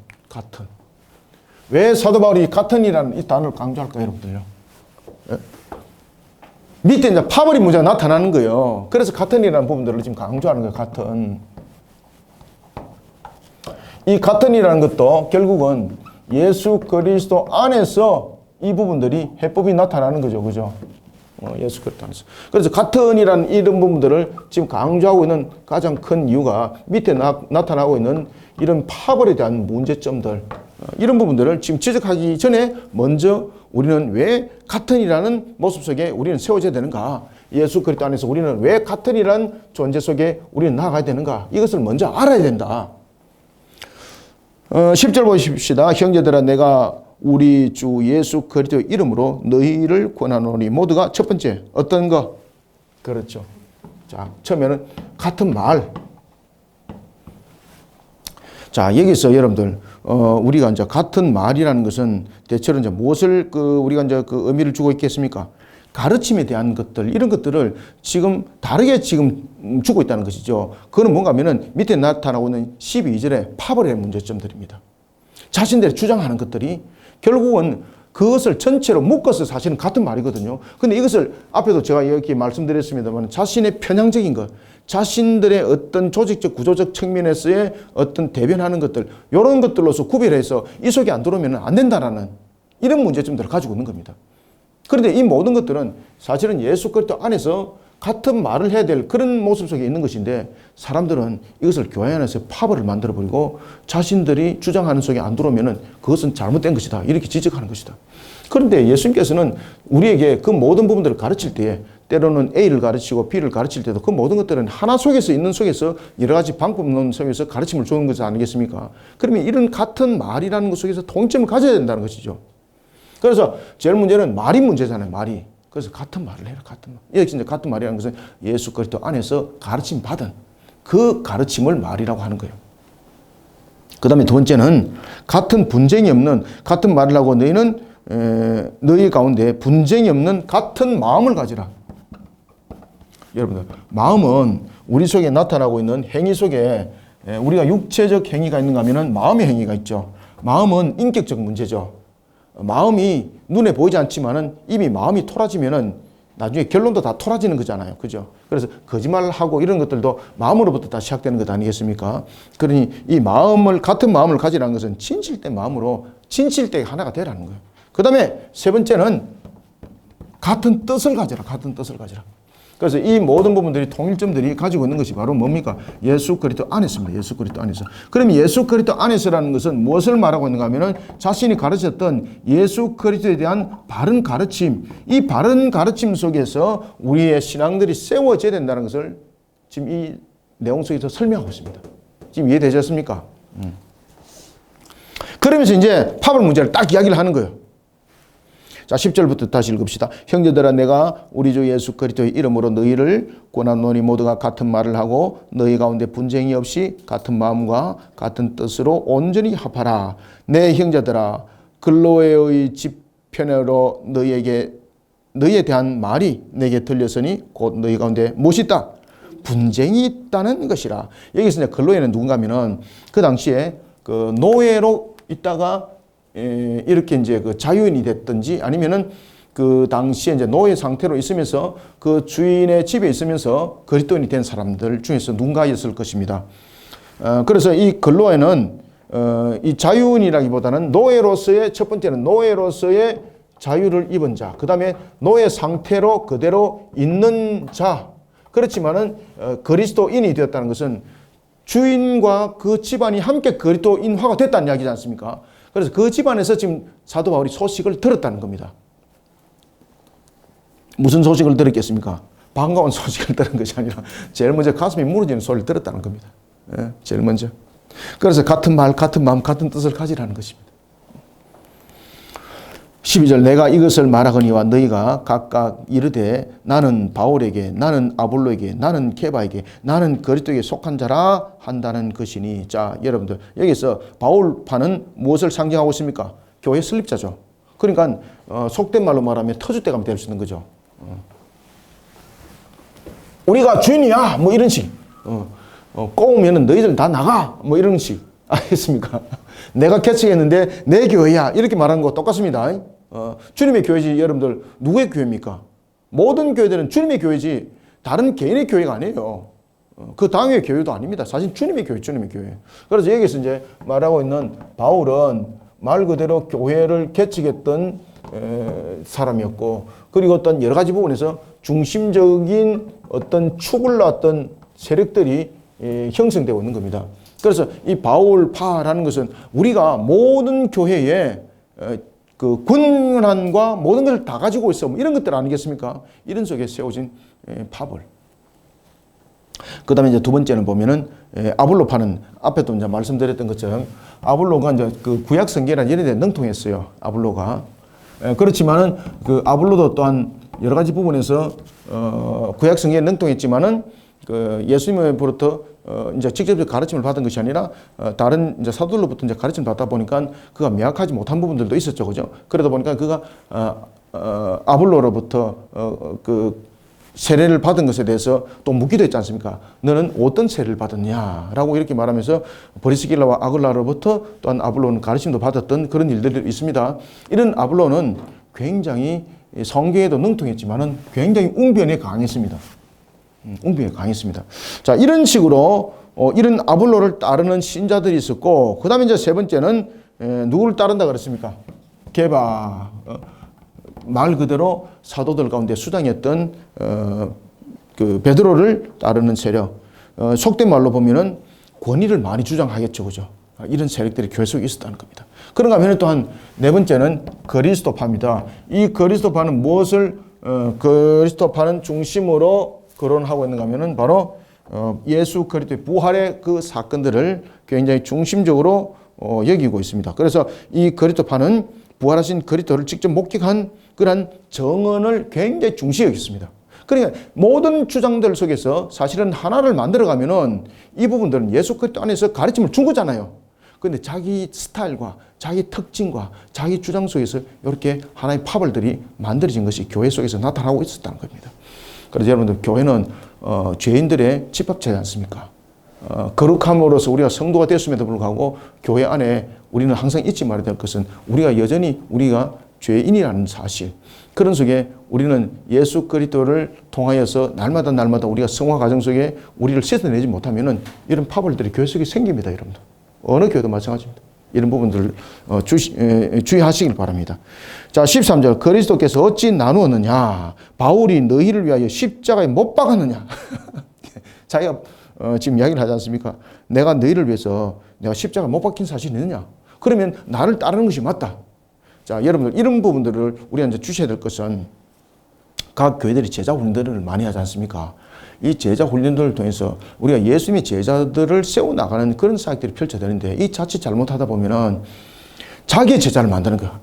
왜 사도 바울이 같은이라는 이 단어를 강조할까요, 여러분들요? 예? 밑에 이제 파벌이 문제가 나타나는 거예요. 그래서 같은이라는 부분들을 지금 강조하는 거예요, 같은. 이 같은이라는 것도 결국은 예수 그리스도 안에서 이 부분들이 해법이 나타나는 거죠, 그죠? 예수 그리스도 안에서. 그래서 같은이라는 이런 부분들을 지금 강조하고 있는 가장 큰 이유가 밑에 나타나고 있는 이런 파벌에 대한 문제점들, 이런 부분들을 지금 지적하기 전에 먼저 우리는 왜 같은이라는 모습 속에 우리는 세워져야 되는가? 예수 그리스도 안에서 우리는 왜 같은이라는 존재 속에 우리는 나아가야 되는가? 이것을 먼저 알아야 된다. 10절 보십시다. 형제들아, 내가 우리 주 예수 그리스도 이름으로 너희를 권하노니 모두가 첫 번째 어떤 거? 그렇죠. 자, 처음에는 같은 말. 자, 여기서 여러분들 우리가 이제 같은 말이라는 것은 대체로 이제 무엇을 우리가 이제 그 의미를 주고 있겠습니까? 가르침에 대한 것들, 이런 것들을 지금 다르게 지금 주고 있다는 것이죠. 그건 뭔가 하면은 밑에 나타나고 있는 12절의 파벌의 문제점들입니다. 자신들이 주장하는 것들이 결국은 그것을 전체로 묶어서 사실은 같은 말이거든요. 근데 이것을 앞에도 제가 이렇게 말씀드렸습니다만 자신의 편향적인 것, 자신들의 어떤 조직적 구조적 측면에서의 어떤 대변하는 것들, 이런 것들로서 구별해서 이 속에 안 들어오면 안 된다라는 이런 문제점들을 가지고 있는 겁니다. 그런데 이 모든 것들은 사실은 예수 그리스도 안에서 같은 말을 해야 될 그런 모습 속에 있는 것인데, 사람들은 이것을 교회 안에서 파벌을 만들어버리고 자신들이 주장하는 속에 안 들어오면 그것은 잘못된 것이다, 이렇게 지적하는 것이다. 그런데 예수님께서는 우리에게 그 모든 부분들을 가르칠 때에 때로는 A를 가르치고 B를 가르칠 때도 그 모든 것들은 하나 속에서 있는 속에서 여러 가지 방법론 속에서 가르침을 주는 것이 아니겠습니까? 그러면 이런 같은 말이라는 것 속에서 통점을 가져야 된다는 것이죠. 그래서 제일 문제는 말이 문제잖아요, 말이. 그래서 같은 말을 해라, 같은 말. 여기 진짜 같은 말이라는 것은 예수 그리스도 안에서 가르침 받은 그 가르침을 말이라고 하는 거예요. 그 다음에 두 번째는 같은 분쟁이 없는, 같은 말을 하고 너희는 너희 가운데 분쟁이 없는 같은 마음을 가지라. 여러분들, 마음은 우리 속에 나타나고 있는 행위 속에 우리가 육체적 행위가 있는가 하면 마음의 행위가 있죠. 마음은 인격적 문제죠. 마음이 눈에 보이지 않지만은 이미 마음이 토라지면은 나중에 결론도 다 토라지는 거잖아요. 그죠? 그래서 거짓말을 하고 이런 것들도 마음으로부터 다 시작되는 것 아니겠습니까? 그러니 이 마음을, 같은 마음을 가지라는 것은 진실된 마음으로 진실되게 하나가 되라는 거예요. 그 다음에 세 번째는 같은 뜻을 가지라, 같은 뜻을 가지라. 그래서 이 모든 부분들이 통일점들이 가지고 있는 것이 바로 뭡니까? 예수 그리스도 안에서입니다. 예수 그리스도 안에서. 그러면 예수 그리스도 안에서라는 것은 무엇을 말하고 있는가 하면은 자신이 가르쳤던 예수 그리스도에 대한 바른 가르침, 이 바른 가르침 속에서 우리의 신앙들이 세워져야 된다는 것을 지금 이 내용 속에서 설명하고 있습니다. 지금 이해되셨습니까? 그러면서 이제 파벌 문제를 딱 이야기를 하는 거예요. 자, 10절부터 다시 읽읍시다. 형제들아, 내가 우리 주 예수 그리스도의 이름으로 너희를 권하노니 모두가 같은 말을 하고 너희 가운데 분쟁이 없이 같은 마음과 같은 뜻으로 온전히 합하라. 내 형제들아, 글로에의 집편으로 너희에 대한 말이 내게 들렸으니 곧 너희 가운데 무엇이 있다? 분쟁이 있다는 것이라. 여기서 이제 글로에는 누군가 하면은 그 당시에 그 노예로 있다가 이렇게 이제 그 자유인이 됐든지 아니면은 그 당시에 이제 노예 상태로 있으면서 그 주인의 집에 있으면서 그리스도인이 된 사람들 중에서 누군가였을 것입니다. 그래서 이 근로에는 이 자유인이라기보다는 노예로서의 첫 번째는 노예로서의 자유를 입은 자, 그 다음에 노예 상태로 그대로 있는 자. 그렇지만은 그리스도인이 되었다는 것은 주인과 그 집안이 함께 그리스도인화가 됐다는 이야기지 않습니까? 그래서 그 집안에서 지금 사도 바울이 소식을 들었다는 겁니다. 무슨 소식을 들었겠습니까? 반가운 소식을 들은 것이 아니라 제일 먼저 가슴이 무너지는 소리를 들었다는 겁니다. 예, 제일 먼저. 그래서 같은 말, 같은 마음, 같은 뜻을 가지라는 것입니다. 12절 내가 이것을 말하거니와 너희가 각각 이르되 나는 바울에게 나는 아볼로에게 나는 케바에게 나는 그리스도에게 속한 자라 한다는 것이니. 자, 여러분들 여기서 바울파는 무엇을 상징하고 있습니까? 교회 설립자죠. 그러니까 속된 말로 말하면 터줏대감이 될 수 있는 거죠. 우리가 주인이야 뭐 이런 식. 꼬우면은 너희들 다 나가 뭐 이런 식. 알겠습니까? 내가 개척했는데 내 교회야 이렇게 말하는 거 똑같습니다. 주님의 교회지. 여러분들 누구의 교회입니까? 모든 교회들은 주님의 교회지 다른 개인의 교회가 아니에요. 그 당의 교회도 아닙니다. 사실 주님의 교회, 주님의 교회. 그래서 여기서 이제 말하고 있는 바울은 말 그대로 교회를 개척했던 사람이었고, 그리고 어떤 여러 가지 부분에서 중심적인 어떤 축을 놨던 세력들이 형성되고 있는 겁니다. 그래서 이 바울파라는 것은 우리가 모든 교회에 그 권한과 모든 것을 다 가지고 있어 뭐 이런 것들 아니겠습니까? 이런 속에 세워진 파벌. 그 다음에 이제 두 번째는 보면은 아볼로파는 앞에도 이제 말씀드렸던 것처럼 아볼로가 이제 그 구약 성경이나 이런 데 능통했어요. 아볼로가. 그렇지만은 그 아볼로도 또한 여러 가지 부분에서 구약 성경에 능통했지만은 그 예수님으로부터 이제 직접적 가르침을 받은 것이 아니라 다른 이제 사도들로부터 이제 가르침을 받다 보니까 그가 명확하지 못한 부분들도 있었죠, 그죠? 그러다 보니까 그가 아볼로로부터 그 세례를 받은 것에 대해서 또 묻기도 했지 않습니까? 너는 어떤 세례를 받았냐라고 이렇게 말하면서 브리스길라와 아굴라로부터 또한 아볼로는 가르침도 받았던 그런 일들이 있습니다. 이런 아볼로는 굉장히 성경에도 능통했지만은 굉장히 웅변에 강했습니다. 웅변에 강했습니다. 자, 이런 식으로 이런 아볼로를 따르는 신자들이 있었고, 그 다음에 이제 세 번째는 누구를 따른다 그랬습니까? 게바. 말 그대로 사도들 가운데 수장이었던 그 베드로를 따르는 세력. 속된 말로 보면은 권위를 많이 주장하겠죠, 그죠? 이런 세력들이 교회 속에 있었다는 겁니다. 그런가 하면 또한 네 번째는 그리스도파입니다. 이 그리스도파는 무엇을 그리스도파는 중심으로 거론하고 있는가 하면은 바로 예수 그리스도의 부활의 그 사건들을 굉장히 중심적으로 여기고 있습니다. 그래서 이 그리스도파는 부활하신 그리스도를 직접 목격한 그러한 정언을 굉장히 중시 여겼습니다. 그러니까 모든 주장들 속에서 사실은 하나를 만들어가면은 이 부분들은 예수 그리스도 안에서 가르침을 준 거잖아요. 그런데 자기 스타일과 자기 특징과 자기 주장 속에서 이렇게 하나의 파벌들이 만들어진 것이 교회 속에서 나타나고 있었다는 겁니다. 그래서 여러분들 교회는 죄인들의 집합체지 않습니까? 거룩함으로써 우리가 성도가 됐음에도 불구하고 교회 안에 우리는 항상 잊지 말아야 될 것은 우리가 여전히 우리가 죄인이라는 사실. 그런 속에 우리는 예수 그리스도를 통하여서 날마다 우리가 성화 과정 속에 우리를 씻어내지 못하면은 이런 파벌들이 교회 속에 생깁니다, 여러분들. 어느 교회도 마찬가지입니다. 이런 부분들을 주의하시길 바랍니다. 자, 13절. 그리스도께서 어찌 나누었느냐? 바울이 너희를 위하여 십자가에 못 박았느냐? 자기가 지금 이야기를 하지 않습니까? 내가 너희를 위해서 내가 십자가에 못 박힌 사실이 있느냐? 그러면 나를 따르는 것이 맞다. 자, 여러분들 이런 부분들을 우리가 이제 주셔야 될 것은 각 교회들이 제자 훈련들을 많이 하지 않습니까? 이 제자 훈련들을 통해서 우리가 예수님의 제자들을 세워나가는 그런 사역들이 펼쳐지는데 이 자칫 잘못하다 보면은 자기의 제자를 만드는 거야.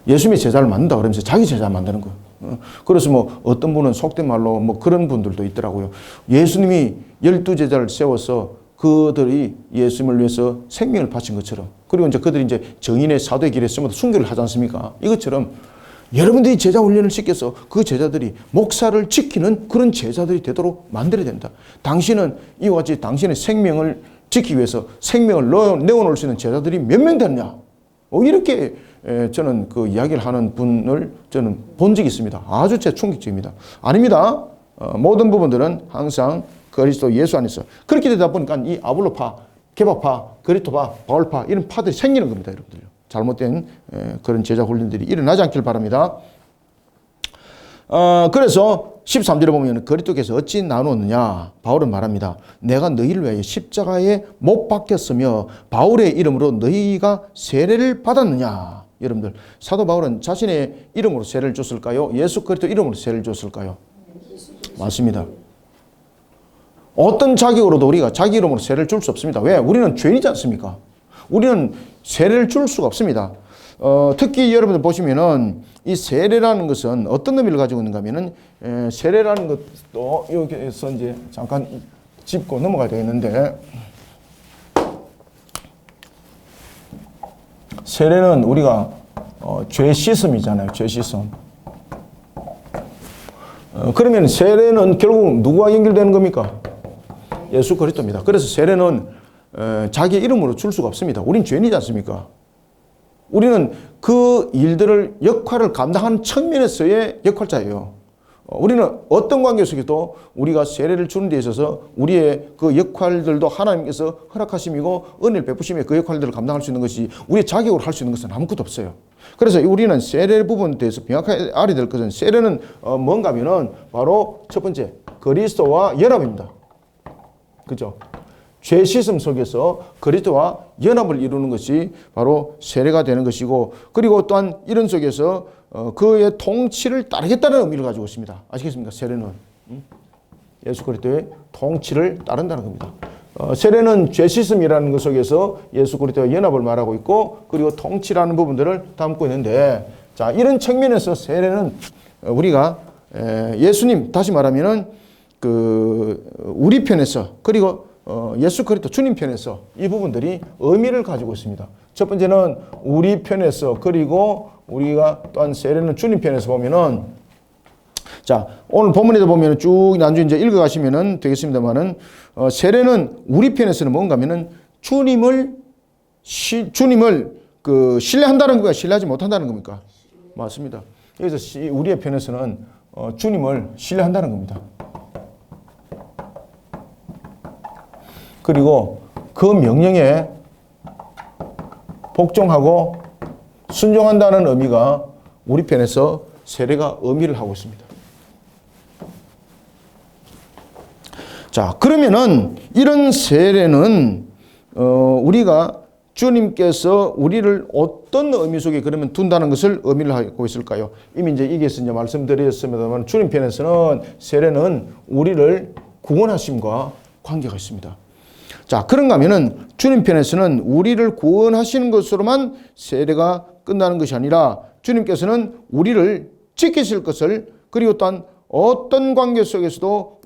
예수님의 제자를 만든다 그러면서 자기 제자를 만드는 거야. 그래서 뭐 어떤 분은 속된 말로 뭐 그런 분들도 있더라고요. 예수님이 12제자를 세워서 그들이 예수님을 위해서 생명을 바친 것처럼, 그리고 이제 그들이 이제 정인의 사도의 길에 서면서 순교를 하지 않습니까? 이것처럼 여러분들이 제자 훈련을 시켜서 그 제자들이 목사를 지키는 그런 제자들이 되도록 만들어야 된다. 당신은 이와 같이 당신의 생명을 지키기 위해서 생명을 내어놓을 수 있는 제자들이 몇 명 되느냐. 이렇게 저는 그 이야기를 하는 분을 저는 본 적이 있습니다. 아주 제 충격적입니다. 아닙니다. 모든 부분들은 항상 그리스도 예수 안에서. 그렇게 되다 보니까 이 아볼로파, 게바파, 그리스도파, 바울파 이런 파들이 생기는 겁니다. 여러분들요. 잘못된 그런 제자 훈련들이 일어나지 않길 바랍니다. 그래서 13절에 보면 그리스도께서 어찌 나누었느냐. 바울은 말합니다. 내가 너희를 위하여 십자가에 못 박혔으며 바울의 이름으로 너희가 세례를 받았느냐. 여러분들, 사도 바울은 자신의 이름으로 세례를 줬을까요? 예수 그리스도 이름으로 세례를 줬을까요? 맞습니다. 어떤 자격으로도 우리가 자기 이름으로 세례를 줄 수 없습니다. 왜? 우리는 죄인이지 않습니까? 우리는 세례를 줄 수가 없습니다. 특히 여러분들 보시면은 이 세례라는 것은 어떤 의미를 가지고 있는가 하면은 세례라는 것도 여기에서 이제 잠깐 짚고 넘어가야 되겠는데, 세례는 우리가 죄 씻음이잖아요. 죄 씻음. 그러면 세례는 결국 누구와 연결되는 겁니까? 예수 그리스도입니다. 그래서 세례는 자기 이름으로 줄 수가 없습니다. 우린 죄인이지 않습니까? 우리는 그 일들을 역할을 감당하는 측면에서의 역할자예요. 우리는 어떤 관계 속에도 우리가 세례를 주는 데 있어서 우리의 그 역할들도 하나님께서 허락하심이고 은혜를 베푸심에 그 역할들을 감당할 수 있는 것이 우리의 자격으로 할 수 있는 것은 아무것도 없어요. 그래서 우리는 세례 부분에 대해서 명확하게 알아야 될 것은, 세례는 뭔가 하면은 바로 첫 번째 그리스도와 연합입니다. 그죠? 죄 씻음 속에서 그리스도와 연합을 이루는 것이 바로 세례가 되는 것이고, 그리고 또한 이런 속에서 그의 통치를 따르겠다는 의미를 가지고 있습니다. 아시겠습니까? 세례는 예수 그리스도의 통치를 따른다는 겁니다. 세례는 죄 씻음이라는 것 속에서 예수 그리스도와 연합을 말하고 있고, 그리고 통치라는 부분들을 담고 있는데, 자, 이런 측면에서 세례는 우리가 예수님, 다시 말하면은 우리 편에서, 그리고 예수 그리스도 주님 편에서 이 부분들이 의미를 가지고 있습니다. 첫 번째는 우리 편에서, 그리고 우리가 또한 세례는 주님 편에서 보면은, 자, 오늘 본문에도 보면 쭉 나중에 이제 읽어가시면은 되겠습니다만은, 세례는 우리 편에서는 뭔가 하면은 주님을 신뢰한다는 겁니까? 신뢰하지 못한다는 겁니까? 맞습니다. 여기서 우리의 편에서는 주님을 신뢰한다는 겁니다. 그리고 그 명령에 복종하고 순종한다는 의미가 우리 편에서 세례가 의미를 하고 있습니다. 자, 그러면은 이런 세례는 우리가 주님께서 우리를 어떤 의미 속에 그러면 둔다는 것을 의미를 하고 있을까요? 이미 이제 여기에서 이제 말씀드렸습니다만, 주님 편에서는 세례는 우리를 구원하심과 관계가 있습니다. 자, 그런가 하면은 주님 편에서는 우리를 구원하시는 것으로만 세례가 끝나는 것이 아니라, 주님께서는 우리를 지키실 것을, 그리고 또한 어떤 관계 속에서도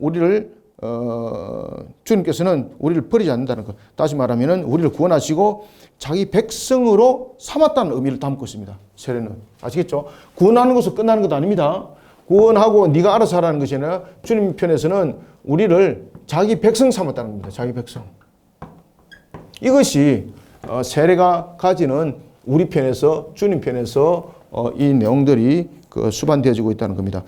주님께서는 우리를 버리지 않는다는 것. 다시 말하면은 우리를 구원하시고 자기 백성으로 삼았다는 의미를 담고 있습니다. 세례는. 아시겠죠? 구원하는 것은 끝나는 것도 아닙니다. 구원하고 네가 알아서 하라는 것이 아니라, 주님 편에서는 우리를 자기 백성 삼았다는 겁니다. 자기 백성. 이것이 세례가 가지는 우리 편에서, 주님 편에서 이 내용들이 수반되어지고 있다는 겁니다.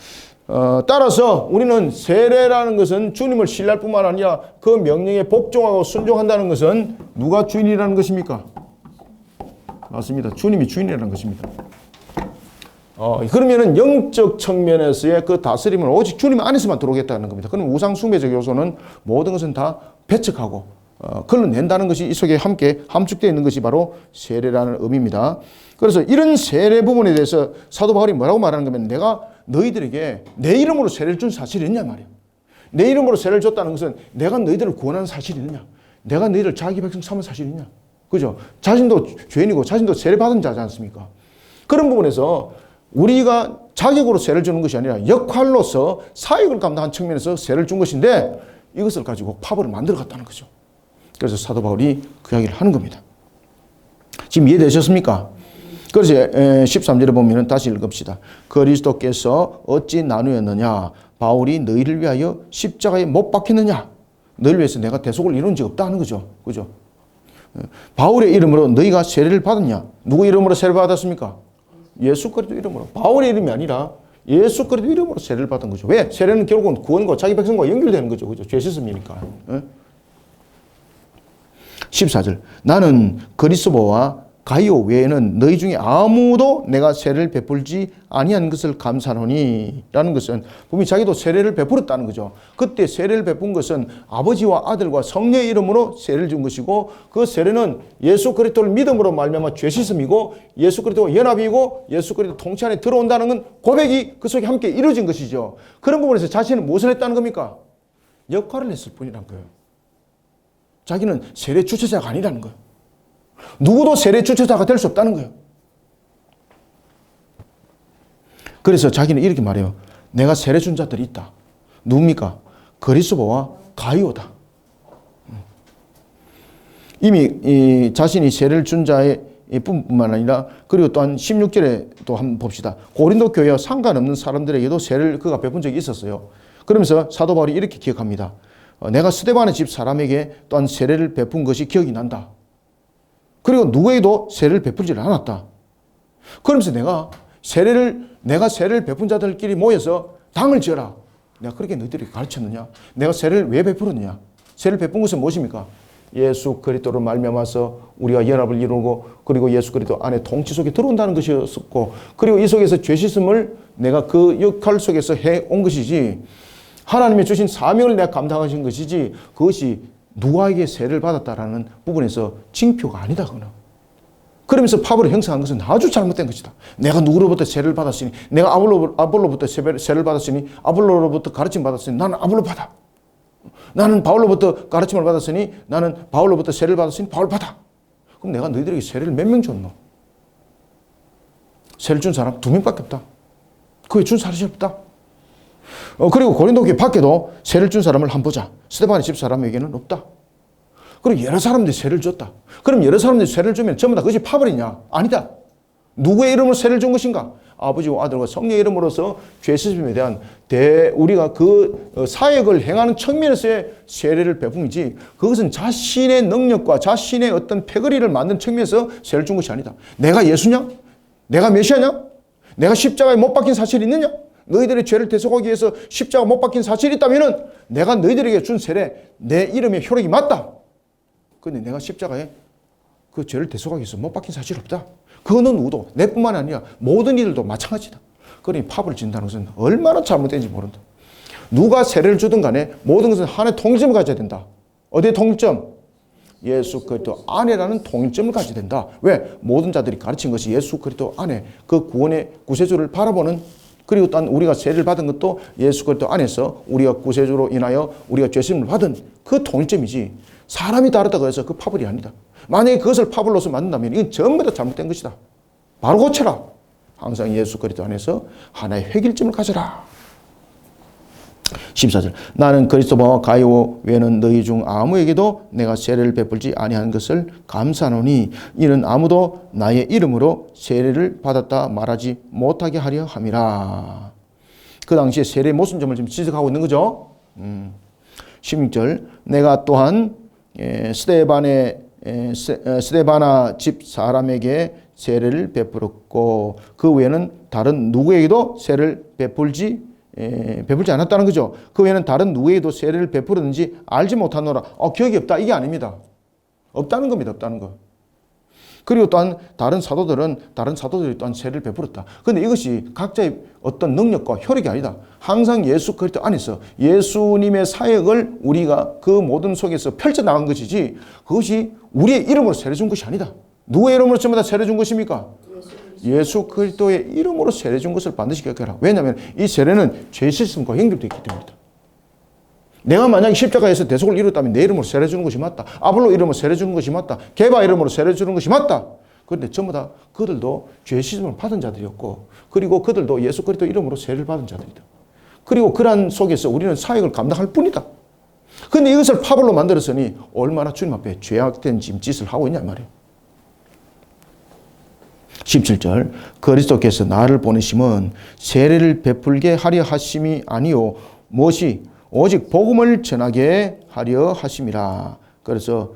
따라서 우리는 세례라는 것은 주님을 신뢰할 뿐만 아니라 그 명령에 복종하고 순종한다는 것은 누가 주인이라는 것입니까? 맞습니다. 주님이 주인이라는 것입니다. 그러면은 영적 측면에서의 그 다스림은 오직 주님 안에서만 들어오겠다는 겁니다. 그럼 우상숭배적 요소는 모든 것은 다 배척하고 걸러낸다는 것이 이 속에 함께 함축되어 있는 것이 바로 세례라는 의미입니다. 그래서 이런 세례 부분에 대해서 사도 바울이 뭐라고 말하는 거면, 내가 너희들에게 내 이름으로 세례를 준 사실이 있냐 말이야. 내 이름으로 세례를 줬다는 것은 내가 너희들을 구원하는 사실이 있느냐, 내가 너희들 자기 백성 삼은 사실이 있냐. 그죠? 자신도 죄인이고 자신도 세례 받은 자지 않습니까? 그런 부분에서 우리가 자격으로 세례를 주는 것이 아니라 역할로서 사역을 감당한 측면에서 세례를 준 것인데, 이것을 가지고 파벌을 만들어 갔다는 거죠. 그래서 사도 바울이 그 이야기를 하는 겁니다. 지금 이해되셨습니까? 그래서 13절에 보면 다시 읽읍시다. 그리스도께서 어찌 나누었느냐? 바울이 너희를 위하여 십자가에 못 박혔느냐? 너희를 위해서 내가 대속을 이룬 적 없다 하는 거죠. 그죠? 바울의 이름으로 너희가 세례를 받았냐? 누구 이름으로 세례를 받았습니까? 예수 그리스도 이름으로. 바울의 이름이 아니라 예수 그리스도 이름으로 세례를 받은 거죠. 왜? 세례는 결국은 구원과 자기 백성과 연결되는 거죠. 그죠? 죄 씻음이니까. 14절. 나는 그리스도와 가이오 외에는 너희 중에 아무도 내가 세례를 베풀지 아니한 것을 감사하노니 라는 것은 분명히 자기도 세례를 베풀었다는 거죠. 그때 세례를 베푼 것은 아버지와 아들과 성령의 이름으로 세례를 준 것이고 그 세례는 예수 그리스도를 믿음으로 말미암아 죄 씻음이고 예수 그리스도와 연합이고 예수 그리스도 통치 안에 들어온다는 건 고백이 그 속에 함께 이루어진 것이죠. 그런 부분에서 자신은 무엇을 했다는 겁니까? 역할을 했을 뿐이란 거예요. 자기는 세례 주체자가 아니라는 거예요. 누구도 세례 주체자가 될 수 없다는 거예요. 그래서 자기는 이렇게 말해요. 내가 세례 준 자들이 있다. 누굽니까? 그리스도와 가이오다. 이미 자신이 세례를 준 자의 뿐만 아니라 그리고 또한 16절에 또 한번 봅시다. 고린도 교회와 상관없는 사람들에게도 세례를 그가 베푼 적이 있었어요. 그러면서 사도 바울이 이렇게 기억합니다. 내가 스데반의 집 사람에게 또한 세례를 베푼 것이 기억이 난다. 그리고 누구에게도 세례를 베풀지를 않았다. 그러면서 내가 세례를 베푼 자들끼리 모여서 당을 지어라. 내가 그렇게 너희들에게 가르쳤느냐? 내가 세례를 왜 베풀었느냐? 세례를 베푼 것은 무엇입니까? 예수 그리스도로 말미암아서 우리가 연합을 이루고 그리고 예수 그리스도 안에 통치 속에 들어온다는 것이었고 그리고 이 속에서 죄 씻음을 내가 그 역할 속에서 해온 것이지 하나님이 주신 사명을 내가 감당하신 것이지 그것이 누구에게 세례를 받았다라는 부분에서 징표가 아니다. 그러면서 파벌을 형성한 것은 아주 잘못된 것이다. 내가 누구로부터 세례를 받았으니 내가 아볼로부터 세례를 받았으니 아볼로로부터 가르침 받았으니 나는 아볼로 받아. 나는 바울로부터 가르침을 받았으니 나는 바울로부터 세례를 받았으니 바울 받아. 그럼 내가 너희들에게 세례를 몇 명 줬노? 세례를 준 사람 2명밖에 없다. 그 외에 준 사람이 없다. 그리고 고린도 교회 밖에도 세례를 준 사람을 한번 보자. 스데반의 집 사람에게는 없다. 그리고 여러 사람들이 세례를 줬다. 그럼 여러 사람들이 세례를 주면 전부 다 그것이 파벌이냐? 아니다. 누구의 이름으로 세례를 준 것인가? 아버지와 아들과 성령의 이름으로서 죄 씻음에 대한 우리가 그 사역을 행하는 측면에서의 세례를 베품이지 그것은 자신의 능력과 자신의 어떤 패거리를 만든 측면에서 세례를 준 것이 아니다. 내가 예수냐? 내가 메시아냐? 내가 십자가에 못 박힌 사실이 있느냐? 너희들의 죄를 대속하기 위해서 십자가 못 박힌 사실이 있다면 내가 너희들에게 준 세례 내 이름의 효력이 맞다. 그런데 내가 십자가에 그 죄를 대속하기 위해서 못 박힌 사실이 없다. 그거는 누구도 내뿐만 아니라 모든 이들도 마찬가지다. 그러니 파벌을 진다는 것은 얼마나 잘못된지 모른다. 누가 세례를 주든 간에 모든 것은 하나의 통일점을 가져야 된다. 어디에 통일점? 예수 그리스도 안에라는 통일점을 가져야 된다. 왜? 모든 자들이 가르친 것이 예수 그리스도 안에 그 구원의 구세주를 바라보는 그리고 또 우리가 세례를 받은 것도 예수 그리스도 안에서 우리가 구세주로 인하여 우리가 죄심을 받은 그 통일점이지 사람이 다르다고 해서 그 파벌이 아니다. 만약에 그것을 파벌로서 만든다면 이건 전부 다 잘못된 것이다. 바로 고쳐라. 항상 예수 그리스도 안에서 하나의 획일점을 가져라. 14절. 나는 그리스도와 가이오 외에는 너희 중 아무에게도 내가 세례를 베풀지 아니한 것을 감사하노니 이는 아무도 나의 이름으로 세례를 받았다 말하지 못하게 하려 함이라. 그 당시에 세례의 모순점을 지금 지적하고 있는 거죠. 16절. 내가 또한 스데바나 집 사람에게 세례를 베풀었고 그 외에는 다른 누구에게도 세례를 베풀지 않았다는 거죠. 그 외에는 다른 누구에게도 세례를 베풀었는지 알지 못하노라. 기억이 없다. 이게 아닙니다. 없다는 겁니다. 없다는 거. 그리고 또한 다른 사도들이 또한 세례를 베풀었다. 그런데 이것이 각자의 어떤 능력과 효력이 아니다. 항상 예수 그리스도 안에서 예수님의 사역을 우리가 그 모든 속에서 펼쳐나간 것이지 그것이 우리의 이름으로 세례 준 것이 아니다. 누구의 이름으로 전부 다 세례 준 것입니까? 예수 그리스도의 이름으로 세례 준 것을 반드시 기억해라. 왜냐하면 이 세례는 죄 씻음과 연결되어 있기 때문이다. 내가 만약에 십자가에서 대속을 이뤘다면 내 이름으로 세례 주는 것이 맞다. 아볼로 이름으로 세례 주는 것이 맞다. 게바 이름으로 세례 주는 것이 맞다. 그런데 전부 다 그들도 죄 씻음을 받은 자들이었고 그리고 그들도 예수 그리스도 이름으로 세례를 받은 자들이다. 그리고 그러한 속에서 우리는 사역을 감당할 뿐이다. 그런데 이것을 파벌로 만들었으니 얼마나 주님 앞에 죄악된 짓을 하고 있냐 말이에요. 17절. 그리스도께서 나를 보내심은 세례를 베풀게 하려 하심이 아니요 무엇이 오직 복음을 전하게 하려 하심이라. 그래서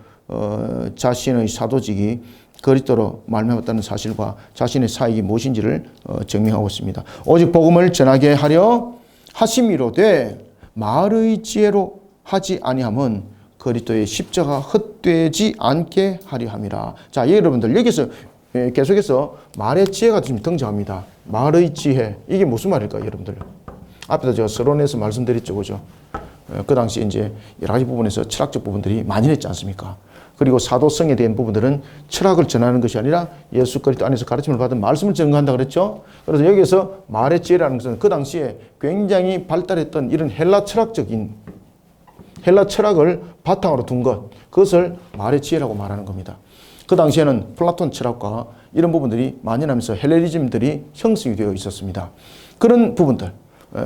자신의 사도직이 그리스도로 말미암았다는 사실과 자신의 사역이 무엇인지를 증명하고 있습니다. 오직 복음을 전하게 하려 하심이로되 말의 지혜로 하지 아니함은 그리스도의 십자가 헛되지 않게 하려 함이라. 자, 여러분들 여기서 계속해서 말의 지혜가 지금 등장합니다. 말의 지혜, 이게 무슨 말일까요, 여러분들? 앞에서 제가 서론에서 말씀드렸죠, 그죠? 그 당시 이제 여러 가지 부분에서 철학적 부분들이 만연했지 않습니까? 그리고 사도성에 대한 부분들은 철학을 전하는 것이 아니라 예수 그리스도 안에서 가르침을 받은 말씀을 전가한다 그랬죠. 그래서 여기서 말의 지혜라는 것은 그 당시에 굉장히 발달했던 이런 헬라 철학을 바탕으로 둔 것, 그것을 말의 지혜라고 말하는 겁니다. 그 당시에는 플라톤 철학과 이런 부분들이 만연하면서 헬레니즘들이 형성이 되어 있었습니다. 그런 부분들.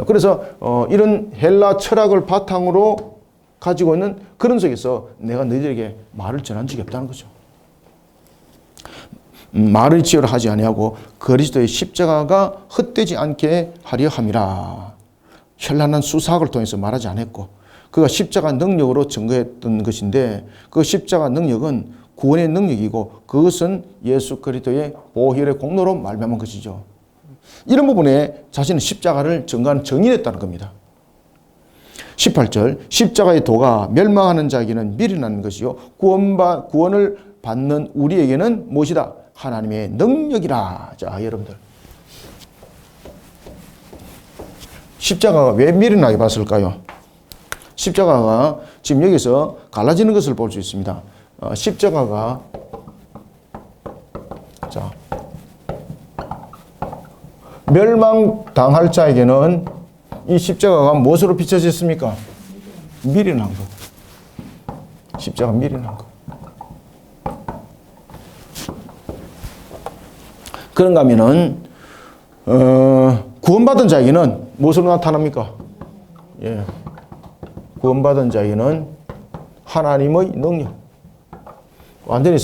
그래서 이런 헬라 철학을 바탕으로 가지고 있는 그런 속에서 내가 너희들에게 말을 전한 적이 없다는 거죠. 말의 지혜로 하지 아니하고 그리스도의 십자가가 헛되지 않게 하려 함이라. 현란한 수사학을 통해서 말하지 않았고 그가 십자가 능력으로 증거했던 것인데 그 십자가 능력은 구원의 능력이고 그것은 예수 그리스도의 보혈의 공로로 말미암은 것이죠. 이런 부분에 자신은 십자가를 증거하는 정인했다는 겁니다. 18절 십자가의 도가 멸망하는 자에게는 미련한 것이요 구원을 받는 우리에게는 무엇이다? 하나님의 능력이라. 자, 여러분들 십자가가 왜 미련하게 봤을까요? 십자가가 지금 여기서 갈라지는 것을 볼 수 있습니다. 십자가가 자 멸망당할 자에게는 이 십자가가 무엇으로 비춰졌습니까? 미련한 것. 십자가 미련한 것. 그런가 하면은 구원받은 자에게는 무엇으로 나타납니까? 예. 구원받은 자에게는 하나님의 능력. 완전히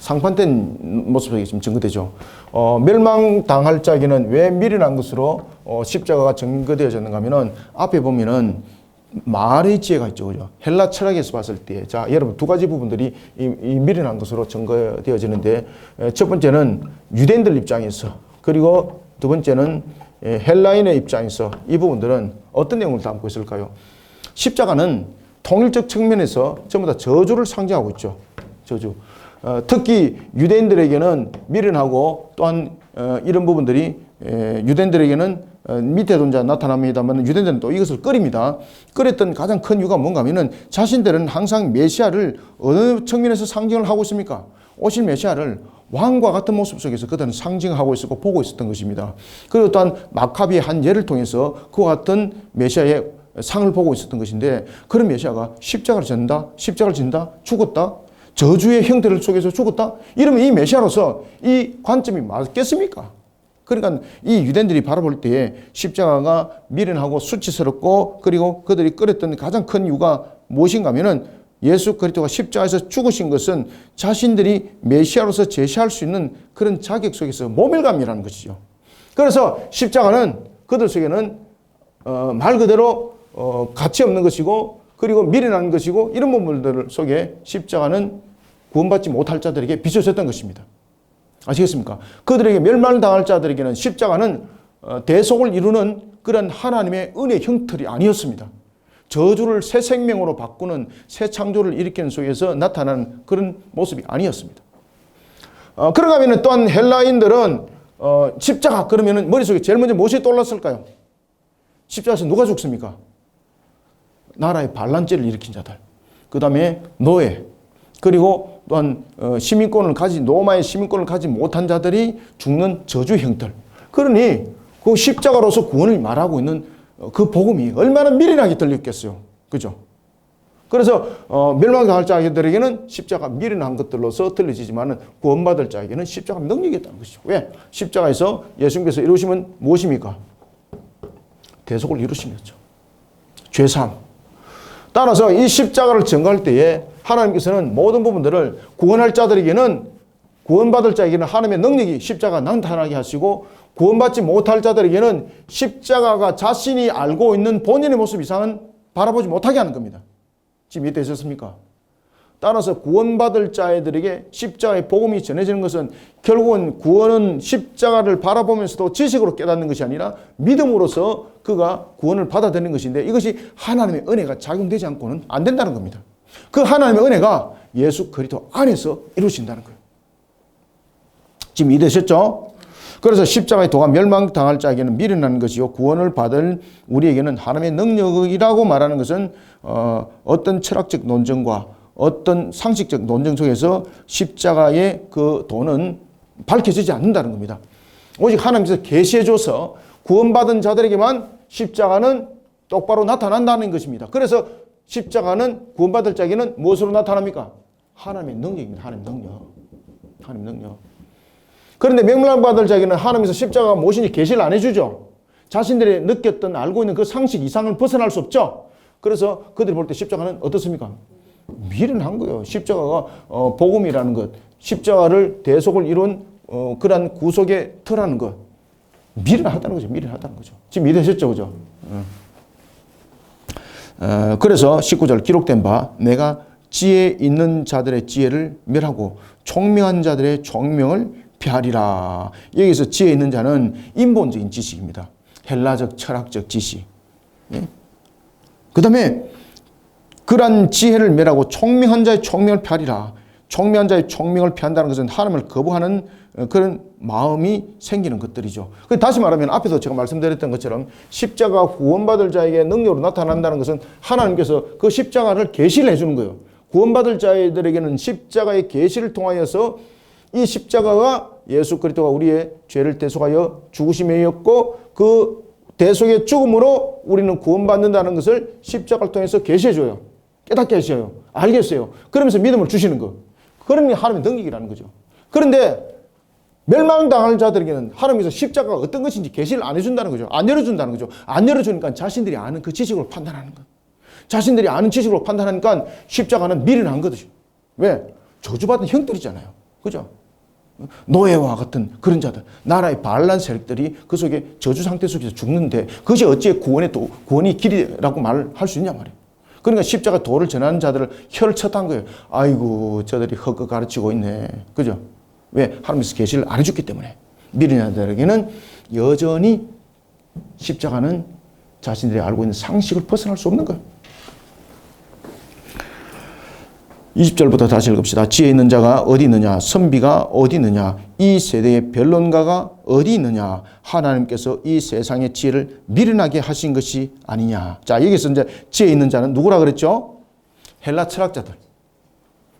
상판된 모습이 지금 증거되죠. 멸망당할 자에게는 왜 미련한 것으로 십자가가 증거되어졌는가 하면은 앞에 보면은 말의 지혜가 있죠. 그죠? 헬라 철학에서 봤을 때, 자, 여러분 두 가지 부분들이 이 미련한 것으로 증거되어지는데 첫 번째는 유대인들 입장에서 그리고 두 번째는 헬라인의 입장에서 이 부분들은 어떤 내용을 담고 있을까요? 십자가는 통일적 측면에서 전부 다 저주를 상징하고 있죠. 저주. 특히 유대인들에게는 미련하고 또한 이런 부분들이 유대인들에게는 밑에 돈자 나타납니다만 유대인들은 또 이것을 끓입니다. 끓였던 가장 큰 이유가 뭔가 하면은 자신들은 항상 메시아를 어느 측면에서 상징을 하고 있습니까? 오실 메시아를 왕과 같은 모습 속에서 그들은 상징하고 있었고 보고 있었던 것입니다. 그리고 또한 마카비의 한 예를 통해서 그와 같은 메시아의 상을 보고 있었던 것인데 그런 메시아가 십자가를 진다, 죽었다, 저주의 형태를 속에서 죽었다? 이러면 이 메시아로서 이 관점이 맞겠습니까? 그러니까 이 유대인들이 바라볼 때에 십자가가 미련하고 수치스럽고 그리고 그들이 끌었던 가장 큰 이유가 무엇인가 하면은 예수 그리스도가 십자가에서 죽으신 것은 자신들이 메시아로서 제시할 수 있는 그런 자격 속에서 모멸감이라는 것이죠. 그래서 십자가는 그들 속에는 말 그대로 가치 없는 것이고 그리고 미련한 것이고 이런 부분들 속에 십자가는 구원받지 못할 자들에게 비춰졌던 것입니다. 아시겠습니까? 그들에게 멸망을 당할 자들에게는 십자가는 대속을 이루는 그런 하나님의 은혜 형틀이 아니었습니다. 저주를 새 생명으로 바꾸는 새 창조를 일으키는 속에서 나타나는 그런 모습이 아니었습니다. 그런가 하면 또한 헬라인들은 십자가 그러면 머릿속에 제일 먼저 무엇이 떠올랐을까요? 십자가에서 누가 죽습니까? 나라의 반란죄를 일으킨 자들, 그 다음에 노예, 그리고 또한 로마의 시민권을 가지 못한 자들이 죽는 저주 형들. 그러니 그 십자가로서 구원을 말하고 있는 그 복음이 얼마나 미련하게 들렸겠어요. 그죠? 그래서 멸망당할 자들에게는 십자가 미련한 것들로서 들려지지만 구원받을 자에게는 십자가 능력이 있다는 것이죠. 왜? 십자가에서 예수님께서 이루시면 무엇입니까? 대속을 이루시면죠. 죄사함. 따라서 이 십자가를 증거할 때에 하나님께서는 모든 부분들을 구원할 자들에게는 구원받을 자에게는 하나님의 능력이 십자가 나타나게 하시고 구원받지 못할 자들에게는 십자가가 자신이 알고 있는 본인의 모습 이상은 바라보지 못하게 하는 겁니다. 지금 이해되셨습니까? 따라서 구원받을 자들에게 십자가의 복음이 전해지는 것은 결국은 구원은 십자가를 바라보면서도 지식으로 깨닫는 것이 아니라 믿음으로써 그가 구원을 받아들이는 것인데 이것이 하나님의 은혜가 작용되지 않고는 안 된다는 겁니다. 그 하나님의 은혜가 예수 그리스도 안에서 이루어진다는 거예요. 지금 이해되셨죠? 그래서 십자가의 도가 멸망당할 자에게는 미련한 것이요 구원을 받을 우리에게는 하나님의 능력이라고 말하는 것은 어떤 철학적 논쟁과 어떤 상식적 논쟁 속에서 십자가의 그 도는 밝혀지지 않는다는 겁니다. 오직 하나님께서 계시해줘서 구원받은 자들에게만 십자가는 똑바로 나타난다는 것입니다. 그래서 십자가는 구원받을 자에게는 무엇으로 나타납니까? 하나님의 능력입니다. 하나님의 능력. 하나님의 능력. 그런데 멸망받을 자에게는 하나님께서 십자가가 무엇인지 계시를 안 해주죠. 자신들이 느꼈던 알고 있는 그 상식 이상을 벗어날 수 없죠. 그래서 그들이 볼 때 십자가는 어떻습니까? 미련한 거예요. 십자가가 복음이라는 것, 십자가를 대속을 이룬 그러한 구속의 터라는 것, 미련하다는 거죠. 미련하다는 거죠. 지금 이해되셨죠, 그죠? 그래서 19절 기록된 바 내가 지혜 있는 자들의 지혜를 멸하고 총명한 자들의 총명을 피하리라. 여기서 지혜 있는 자는 인본적인 지식입니다. 헬라적 철학적 지식. 예? 그 다음에 그러한 지혜를 멸하고 총명한 자의 총명을 피하리라. 총명한 자의 총명을 피한다는 것은 하나님을 거부하는 그런 마음이 생기는 것들이죠. 다시 말하면 앞에서 제가 말씀드렸던 것처럼 십자가 구원받을 자에게 능력으로 나타난다는 것은 하나님께서 그 십자가를 계시를 해주는 거예요. 구원받을 자들에게는 십자가의 계시를 통하여서 이 십자가가 예수 그리스도가 우리의 죄를 대속하여 죽으심이었고 그 대속의 죽음으로 우리는 구원받는다는 것을 십자가를 통해서 계시해줘요. 깨닫게 하셔요. 알겠어요. 그러면서 믿음을 주시는 거. 그러니 하나님의 능력이라는 거죠. 그런데 멸망당할 자들에게는 하나님께서 십자가가 어떤 것인지 계시를 안 해준다는 거죠. 안 열어준다는 거죠. 안 열어주니까 자신들이 아는 그 지식으로 판단하는 것. 자신들이 아는 지식으로 판단하니까 십자가는 미련한 거죠. 왜? 저주받은 형들이잖아요. 그죠? 노예와 같은 그런 자들, 나라의 반란 세력들이 그 속에 저주 상태 속에서 죽는데 그것이 어찌 구원의 길이라고 말을 할 수 있냐 말이에요. 그러니까 십자가 도를 전하는 자들을 혀를 쳤다는 거예요. 아이고 저들이 헛거 가르치고 있네. 그죠? 왜? 하나님께서 계시를 안 해줬기 때문에. 미련한 자들에게는 여전히 십자가는 자신들이 알고 있는 상식을 벗어날 수 없는 거예요. 20절부터 다시 읽읍시다. 지혜 있는 자가 어디 있느냐? 선비가 어디 있느냐? 이 세대의 변론가가 어디 있느냐? 하나님께서 이 세상의 지혜를 미련하게 하신 것이 아니냐? 자, 여기서 이제 지혜 있는 자는 누구라 그랬죠? 헬라 철학자들.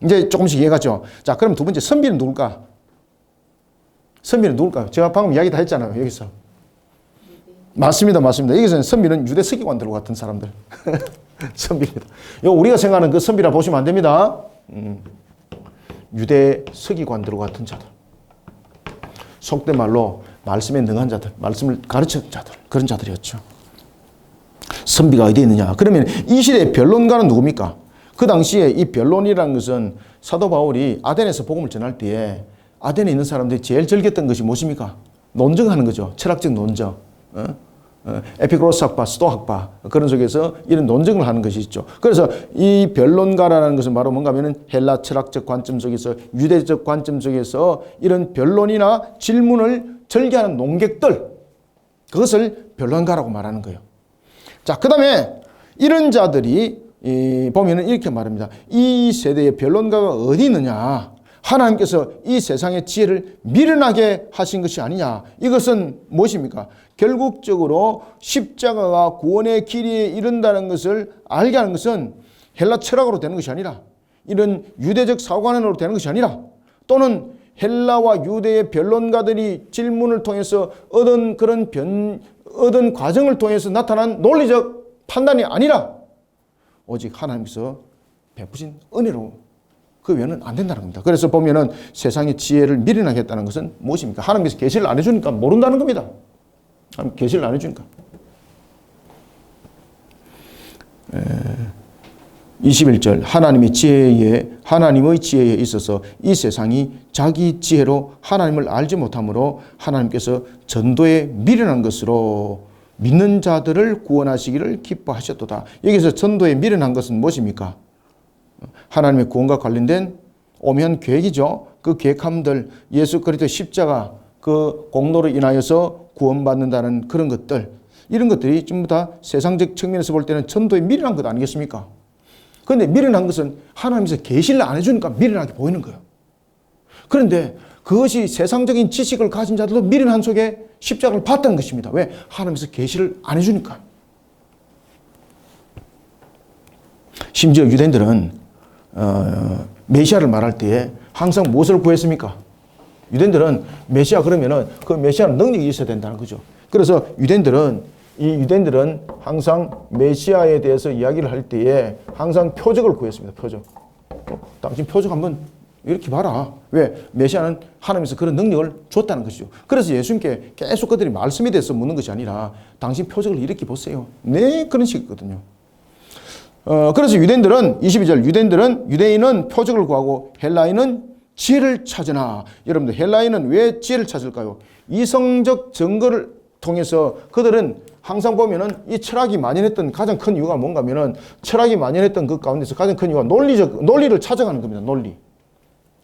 이제 조금씩 이해가죠? 자, 그럼 두 번째 선비는 누굴까? 선비는 누굴까? 제가 방금 이야기 다 했잖아요. 여기서. 맞습니다. 맞습니다. 여기서는 선비는 유대 서기관들 같은 사람들. 선비입니다. 우리가 생각하는 그 선비라 보시면 안 됩니다. 유대 서기관들 같은 자들. 속된 말로 말씀에 능한 자들, 말씀을 가르친 자들, 그런 자들이었죠. 선비가 어디에 있느냐? 그러면 이 시대의 변론가는 누굽니까? 그 당시에 이 변론이라는 것은 사도 바울이 아덴에서 복음을 전할 때에 아덴에 있는 사람들이 제일 즐겼던 것이 무엇입니까? 논쟁하는 거죠. 철학적 논쟁. 에피쿠로스 학파, 스토 학파 그런 속에서 이런 논쟁을 하는 것이 있죠. 그래서 이 변론가라는 것은 바로 뭔가 하면은 헬라 철학적 관점 속에서 유대적 관점 속에서 이런 변론이나 질문을 절개하는 논객들 그것을 변론가라고 말하는 거예요. 자, 그 다음에 이런 자들이 보면은 이렇게 말합니다. 이 세대의 변론가가 어디 있느냐? 하나님께서 이 세상의 지혜를 미련하게 하신 것이 아니냐. 이것은 무엇입니까? 결국적으로 십자가가 구원의 길이에 이른다는 것을 알게 하는 것은 헬라 철학으로 되는 것이 아니라 이런 유대적 사고관원으로 되는 것이 아니라 또는 헬라와 유대의 변론가들이 질문을 통해서 얻은 과정을 통해서 나타난 논리적 판단이 아니라 오직 하나님께서 베푸신 은혜로 그 외에는 안 된다는 겁니다. 그래서 보면은 세상의 지혜를 미련하게 했다는 것은 무엇입니까? 하나님께서 계시를 안 해주니까 모른다는 겁니다. 하나님 계시를 안 해주니까. 21절 하나님의 지혜에 있어서 이 세상이 자기 지혜로 하나님을 알지 못하므로 하나님께서 전도에 미련한 것으로 믿는 자들을 구원하시기를 기뻐하셨도다. 여기서 전도에 미련한 것은 무엇입니까? 하나님의 구원과 관련된 오묘한 계획이죠. 그 계획함들, 예수 그리스도의 십자가 그 공로로 인하여서 구원받는다는 그런 것들, 이런 것들이 전부 다 세상적 측면에서 볼 때는 전도에 미련한 것 아니겠습니까? 그런데 미련한 것은 하나님께서 계시를 안 해주니까 미련하게 보이는 거예요. 그런데 그것이 세상적인 지식을 가진 자들도 미련한 속에 십자가를 봤다는 것입니다. 왜? 하나님께서 계시를 안 해주니까. 심지어 유대인들은 메시아를 말할 때에 항상 무엇을 구했습니까? 유대인들은 메시아 그러면은 그 메시아는 능력이 있어야 된다는 거죠. 그래서 유대인들은 항상 메시아에 대해서 이야기를 할 때에 항상 표적을 구했습니다. 표적. 당신 표적 한번 이렇게 봐라. 왜? 메시아는 하나님께서 그런 능력을 줬다는 것이죠. 그래서 예수님께 계속 그들이 말씀에 대해서 묻는 것이 아니라 당신 표적을 이렇게 보세요. 네, 그런 식이거든요. 그래서 유대인들은 22절 유대인은 표적을 구하고 헬라인은 지혜를 찾으나. 여러분들 헬라인은 왜 지혜를 찾을까요? 이성적 증거를 통해서 그들은 항상 보면은 이 철학이 만연했던 가장 큰 이유가 뭔가 하면은 철학이 만연했던 그 가운데서 가장 큰 이유가 논리를 찾아가는 겁니다. 논리.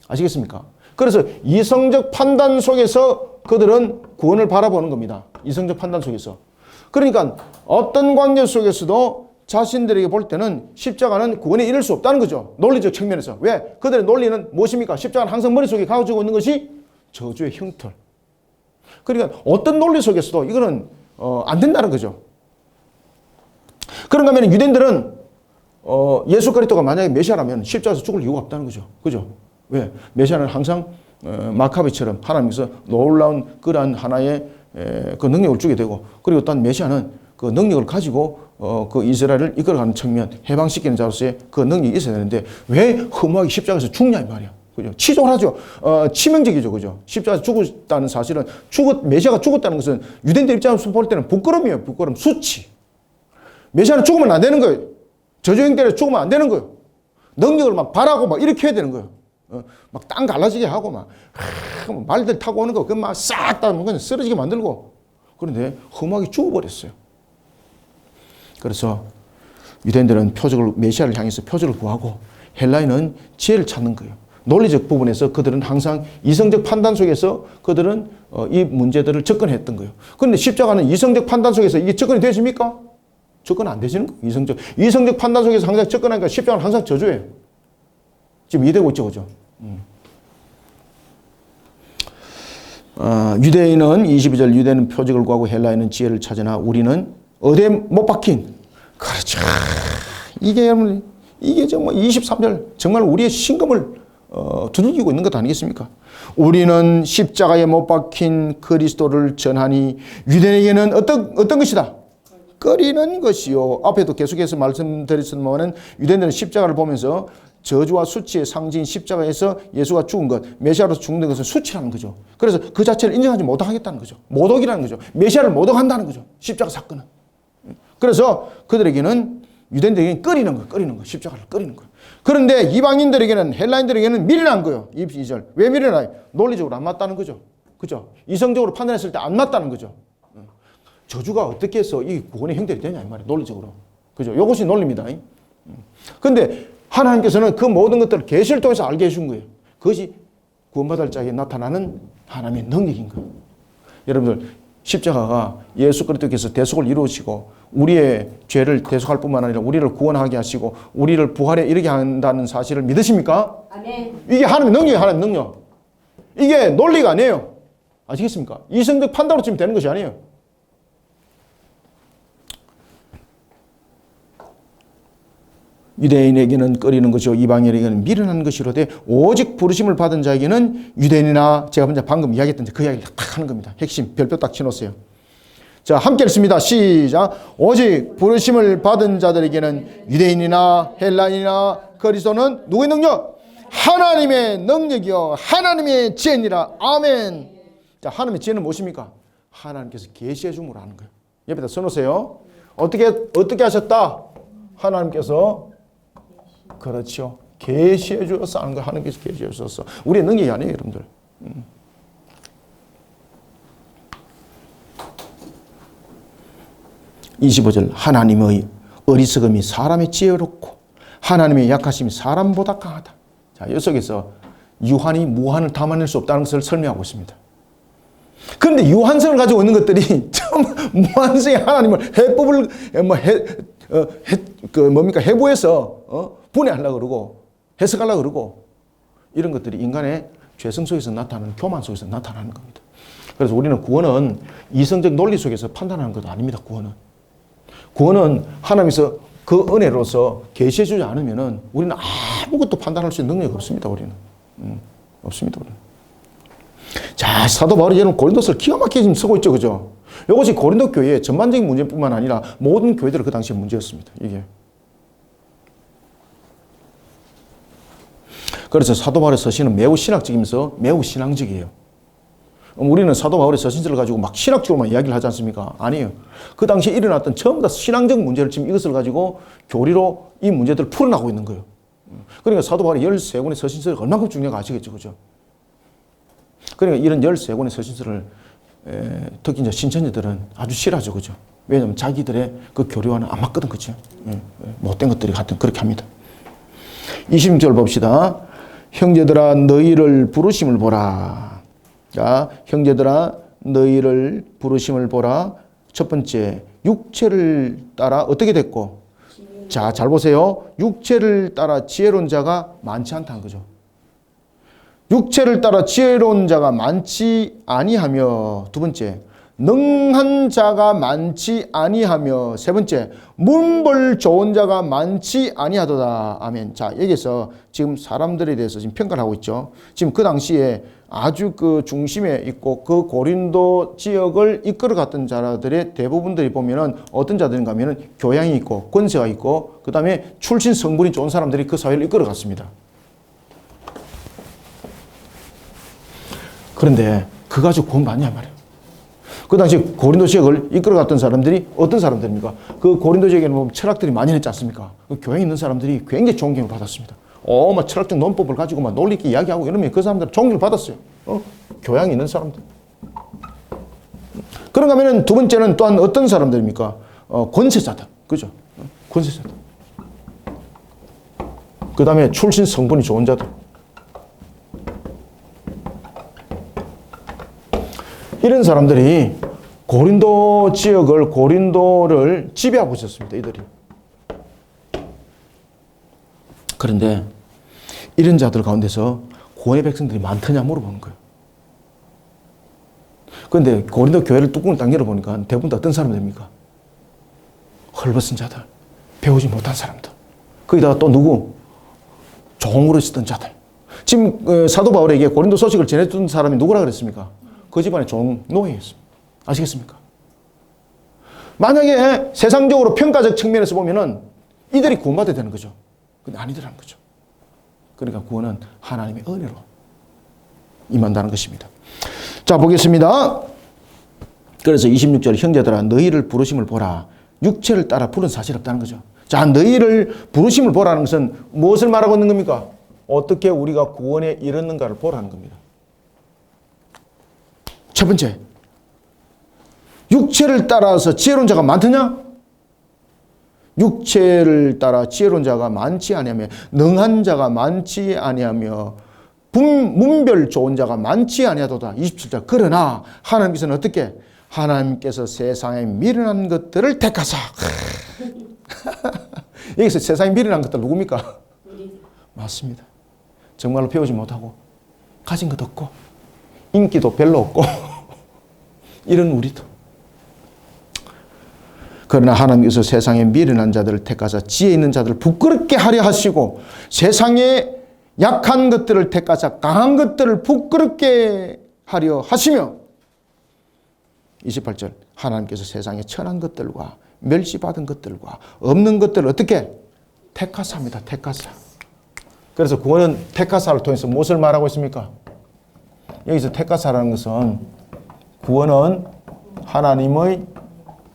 아시겠습니까? 그래서 이성적 판단 속에서 그들은 구원을 바라보는 겁니다. 이성적 판단 속에서. 그러니까 어떤 관계 속에서도 자신들에게 볼 때는 십자가는 구원에 이를 수 없다는 거죠. 논리적 측면에서. 왜? 그들의 논리는 무엇입니까? 십자가는 항상 머릿속에 가지고 있는 것이 저주의 형틀. 그러니까 어떤 논리 속에서도 이거는 안 된다는 거죠. 그런가 하면 유대인들은 예수 그리스도가 만약에 메시아라면 십자가에서 죽을 이유가 없다는 거죠. 그죠? 왜? 메시아는 항상 마카비처럼 하나님께서 놀라운 그러한 하나의 그 능력을 주게 되고, 그리고 또한 메시아는 그 능력을 가지고 그 이스라엘을 이끌어가는 측면, 해방시키는 자로서의 그 능력이 있어야 되는데 왜 허무하게 십자가에서 죽냐 이 말이야. 그죠? 치졸하죠. 치명적이죠. 그죠? 십자가에서 죽었다는 사실은 메시아가 죽었다는 것은 유대인들 입장에서 볼 때는 부끄러움이에요. 부끄러움, 수치. 메시아는 죽으면 안 되는 거예요. 저주행 때려 죽으면 안 되는 거예요. 능력을 막 바라고 막 이렇게 해야 되는 거예요. 막 땅 갈라지게 하고 막 말들 타고 오는 거 그 막 싹 다 그냥 쓰러지게 만들고. 그런데 험하게 죽어버렸어요. 그래서 유대인들은 메시아를 향해서 표적을 구하고 헬라인은 지혜를 찾는 거예요. 논리적 부분에서 그들은 항상 이성적 판단 속에서 그들은 이 문제들을 접근했던 거예요. 그런데 십자가는 이성적 판단 속에서 이게 접근이 되십니까? 접근 안 되시는 거예요. 이성적 판단 속에서 항상 접근하니까 십자가는 항상 저주예요. 지금 이해되고 있죠, 그죠? 유대인은 22절 유대인은 표적을 구하고 헬라인은 지혜를 찾으나 우리는 어디에 못 박힌. 그렇죠. 이게 정말 23절 정말 우리의 신금을 두들기고 있는 것 아니겠습니까? 우리는 십자가에 못 박힌 그리스도를 전하니 유대인에게는 어떤 것이다? 꺼리는 것이요. 앞에도 계속해서 말씀드렸지만은 유대인들은 십자가를 보면서 저주와 수치의 상징 십자가에서 예수가 죽은 것, 메시아로서 죽는 것은 수치라는 거죠. 그래서 그 자체를 인정하지 못하겠다는 거죠. 모독이라는 거죠. 메시아를 모독한다는 거죠. 십자가 사건은. 그래서 그들에게는 유대인들에게는 꺼리는 거. 십자가를 꺼리는 거예요. 그런데 이방인들에게는 헬라인들에게는 미련한 거예요. 22절. 왜 미련해요? 논리적으로 안 맞다는 거죠. 그죠? 이성적으로 판단했을 때 안 맞다는 거죠. 저주가 어떻게 해서 이 구원의 형태이 되냐 이 말이에요. 논리적으로. 그죠? 이것이 논리입니다. 그런데 하나님께서는 그 모든 것들을 계시를 통해서 알게 해준 거예요. 그것이 구원받을 자에게 나타나는 하나님의 능력인 거예요. 여러분들 십자가가 예수 그리스도께서 대속을 이루시고 우리의 죄를 대속할 뿐만 아니라 우리를 구원하게 하시고 우리를 부활에 이르게 한다는 사실을 믿으십니까? 아멘. 이게 하나님의 능력이에요. 하나님의 능력. 이게 논리가 아니에요. 아시겠습니까? 이성적 판단으로 지금 되는 것이 아니에요. 유대인에게는 꺼리는 것이요 이방인에게는 미련한 것이로되 오직 부르심을 받은 자에게는 유대인이나 제가 방금 이야기했던 그 이야기를 딱 하는 겁니다. 핵심 별표 딱 쳐놓으세요. 자, 함께 읽습니다. 시작. 오직 부르심을 받은 자들에게는 유대인이나 헬라인이나 그리스도는 누구의 능력? 하나님의 능력이요 하나님의 지혜니라. 아멘. 자, 하나님의 지혜는 무엇입니까? 하나님께서 계시해 줌으로 하는 거예요. 옆에다 써놓으세요. 어떻게 하셨다? 하나님께서 그렇죠. 계시해 주어서 하는 거 하나님께서 계시해 주셔서 우리의 능력이 아니에요, 여러분들. 25절 하나님의 어리석음이 사람의 지혜롭고 하나님의 약하심이 사람보다 강하다. 자, 이 속에서 유한이 무한을 담아낼 수 없다는 것을 설명하고 있습니다. 그런데 유한성을 가지고 있는 것들이 참 무한성의 하나님을 해법을 해부해서 분해하려고 그러고 해석하려고 그러고 이런 것들이 인간의 죄성 속에서 나타나는 교만 속에서 나타나는 겁니다. 그래서 우리는 구원은 이성적 논리 속에서 판단하는 것도 아닙니다. 구원은 하나님께서 그 은혜로서 계시해 주지 않으면은 우리는 아무것도 판단할 수 있는 능력이 없습니다. 우리는 없습니다. 우리는. 자, 사도 바울이 이제는 고린도서를 기가 막히게 지금 쓰고 있죠, 그죠? 이것이 고린도 교회의 전반적인 문제뿐만 아니라 모든 교회들 그 당시의 문제였습니다. 이게. 그래서 사도 바울의 서신은 매우 신학적이면서 매우 신앙적이에요. 우리는 사도 바울의 서신서를 가지고 막 신학적으로만 이야기를 하지 않습니까? 아니에요. 그 당시에 일어났던 전부 다 신앙적 문제를 지금 이것을 가지고 교리로 이 문제들을 풀어나가고 있는 거예요. 그러니까 사도 바울이 13권의 서신서가 얼마큼 중요한가 아시겠죠, 그죠? 그러니까 이런 13권의 서신서를 특히 이제 신천지들은 아주 싫어하죠, 그죠? 왜냐하면 자기들의 그 교리와는 안 맞거든, 그죠? 못된 것들이 하여튼 그렇게 합니다. 26절 봅시다. 형제들아 너희를 부르심을 보라. 자, 형제들아 너희를 부르심을 보라. 첫 번째, 육체를 따라 어떻게 됐고? 자, 잘 보세요. 육체를 따라 지혜로운 자가 많지 않다는 거죠. 육체를 따라 지혜로운 자가 많지 아니하며, 두 번째, 능한 자가 많지 아니하며, 세 번째, 문벌 좋은 자가 많지 아니하도다. 아멘. 자, 여기서 지금 사람들에 대해서 지금 평가를 하고 있죠. 지금 그 당시에 아주 그 중심에 있고 그 고린도 지역을 이끌어갔던 자들의 대부분들이 보면은 어떤 자들인가 하면은 교양이 있고 권세가 있고 그 다음에 출신 성분이 좋은 사람들이 그 사회를 이끌어갔습니다. 그런데 그거 가지고 구원 받냐 말이에요. 그 당시 고린도 지역을 이끌어갔던 사람들이 어떤 사람들입니까? 그 고린도 지역에는 보면 철학들이 많이 했지 않습니까? 그 교양 있는 사람들이 굉장히 존경을 받았습니다. 막 철학적 논법을 가지고 막 논리 있게 이야기하고 이러면 그 사람들은 존경을 받았어요. 교양 있는 사람들. 그런가 하면은 두 번째는 또한 어떤 사람들입니까? 권세자들. 그죠? 권세자들. 그 다음에 출신 성분이 좋은 자들. 이런 사람들이 고린도 지역을, 고린도를 지배하고 있었습니다. 이들이. 그런데 이런 자들 가운데서 구원의 백성들이 많더냐 물어보는 거예요. 그런데 고린도 교회를 뚜껑을 딱 열어보니까 대부분 다 어떤 사람들입니까? 헐벗은 자들, 배우지 못한 사람들. 거기다가 또 누구? 종으로 있었던 자들. 지금 사도 바울에게 고린도 소식을 전해준 사람이 누구라 그랬습니까? 그 집안의 종 노예였습니다. 아시겠습니까? 만약에 세상적으로 평가적 측면에서 보면은 이들이 구원받아야 되는 거죠. 근데 아니더라는 거죠. 그러니까 구원은 하나님의 은혜로 임한다는 것입니다. 자, 보겠습니다. 그래서 26절 형제들아 너희를 부르심을 보라. 육체를 따라 부른 사실 없다는 거죠. 자, 너희를 부르심을 보라는 것은 무엇을 말하고 있는 겁니까? 어떻게 우리가 구원에 이르는가를 보라는 겁니다. 첫 번째, 육체를 따라서 지혜로운 자가 많더냐? 육체를 따라 지혜로운 자가 많지 아니하며 능한 자가 많지 아니하며 문별 좋은 자가 많지 아니하도다. 27절. 그러나 하나님께서는 어떻게? 하나님께서 세상에 미련한 것들을 택하사. 여기서 세상에 미련한 것들 누굽니까? 맞습니다. 정말로 배우지 못하고 가진 것 없고 인기도 별로 없고 이런 우리도. 그러나 하나님께서 세상에 미련한 자들을 택하사 지혜 있는 자들을 부끄럽게 하려 하시고 세상에 약한 것들을 택하사 강한 것들을 부끄럽게 하려 하시며 28절 하나님께서 세상에 천한 것들과 멸시받은 것들과 없는 것들을 어떻게? 택하사입니다. 택하사. 그래서 구원은 택하사를 통해서 무엇을 말하고 있습니까? 여기서 택하사라는 것은 구원은 하나님의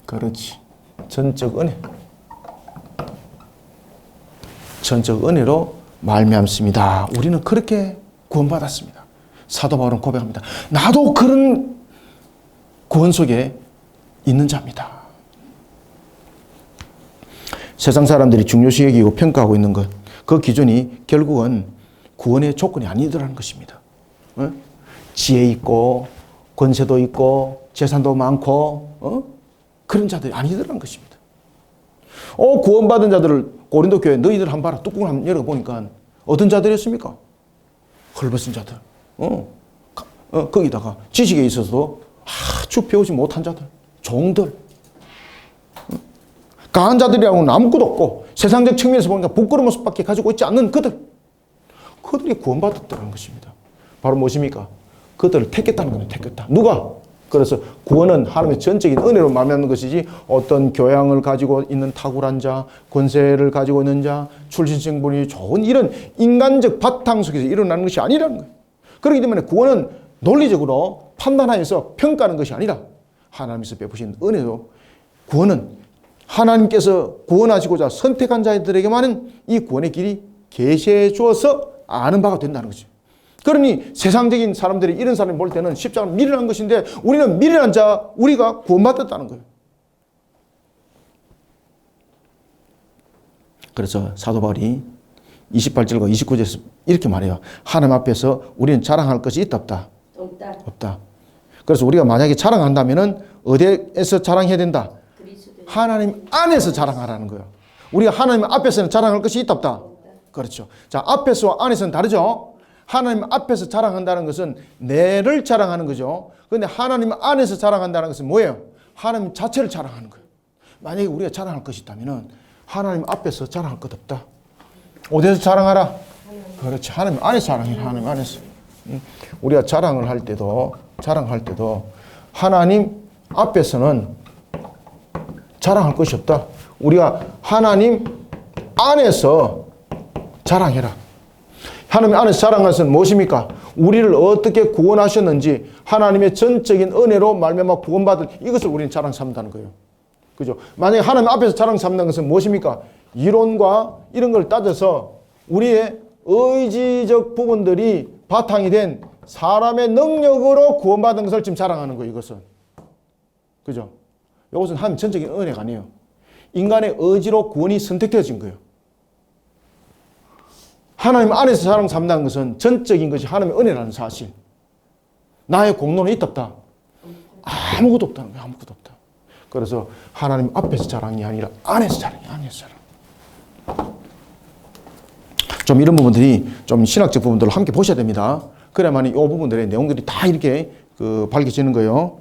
그렇지 전적 은혜, 전적 은혜로 말미암습니다. 우리는 그렇게 구원받았습니다. 사도 바울은 고백합니다. 나도 그런 구원 속에 있는 자입니다. 세상 사람들이 중요시 여기고 평가하고 있는 것, 그 기준이 결국은 구원의 조건이 아니더라는 것입니다. 지혜 있고 권세도 있고 재산도 많고 그런 자들이 아니더라는 것입니다. 구원받은 자들을 고린도 교회 너희들 한번 봐라. 뚜껑을 한번 열어보니까 어떤 자들이었습니까? 헐벗은 자들. 거기다가 지식에 있어서도 아주 배우지 못한 자들, 종들. 강한 자들이라고는 아무것도 없고 세상적 측면에서 보니까 부끄러운 모습밖에 가지고 있지 않는 그들이 구원받았다는 것입니다. 바로 무엇입니까? 그들을 택했다는 거예요. 택했다. 누가? 그래서 구원은 하나님의 전적인 은혜로 말미암는 것이지 어떤 교양을 가지고 있는 탁월한 자, 권세를 가지고 있는 자, 출신성분이 좋은 이런 인간적 바탕 속에서 일어나는 것이 아니라는 거예요. 그렇기 때문에 구원은 논리적으로 판단하여서 평가하는 것이 아니라 하나님께서 베푸신 은혜로 구원은 하나님께서 구원하시고자 선택한 자들에게만은 이 구원의 길이 계시해 주어서 아는 바가 된다는 거죠. 그러니 세상적인 사람들이 이런 사람을 볼 때는 십자가는 미련한 것인데 우리는 미련한 자, 우리가 구원받았다는 거예요. 그래서 사도 바울이 28절과 29절에서 이렇게 말해요. 하나님 앞에서 우리는 자랑할 것이 있다 없다? 없다. 그래서 우리가 만약에 자랑한다면은 어디에서 자랑해야 된다? 하나님 안에서 자랑하라는 거예요. 우리가 하나님 앞에서는 자랑할 것이 있다 없다? 그렇죠. 자, 앞에서와 안에서는 다르죠. 하나님 앞에서 자랑한다는 것은 내를 자랑하는 거죠. 그런데 하나님 안에서 자랑한다는 것은 뭐예요? 하나님 자체를 자랑하는 거예요. 만약에 우리가 자랑할 것이 있다면 하나님 앞에서 자랑할 것 없다. 어디에서 자랑하라? 그렇지. 하나님 안에서 자랑해. 하나님 안에서. 우리가 자랑을 할 때도 하나님 앞에서는 자랑할 것이 없다. 우리가 하나님 안에서 자랑해라. 하나님 안에서 자랑하는 것은 무엇입니까? 우리를 어떻게 구원하셨는지 하나님의 전적인 은혜로 말미암아 구원받은 이것을 우리는 자랑 삼는다는 거예요. 그죠? 만약에 하나님 앞에서 자랑 삼는 것은 무엇입니까? 이론과 이런 걸 따져서 우리의 의지적 부분들이 바탕이 된 사람의 능력으로 구원받은 것을 지금 자랑하는 거예요. 이것은. 그죠? 이것은 하나님 전적인 은혜가 아니에요. 인간의 의지로 구원이 선택되어진 거예요. 하나님 안에서 자랑 삼는 것은 전적인 것이 하나님의 은혜라는 사실. 나의 공로는 있다 없다? 아무것도 없다는 거예요. 아무것도 없다. 그래서 하나님 앞에서 자랑이 아니라 안에서 자랑이 안에서 자랑. 좀 이런 부분들이 좀 신학적 부분들을 함께 보셔야 됩니다. 그래야만 이 부분들의 내용들이 다 이렇게 밝혀지는 거예요.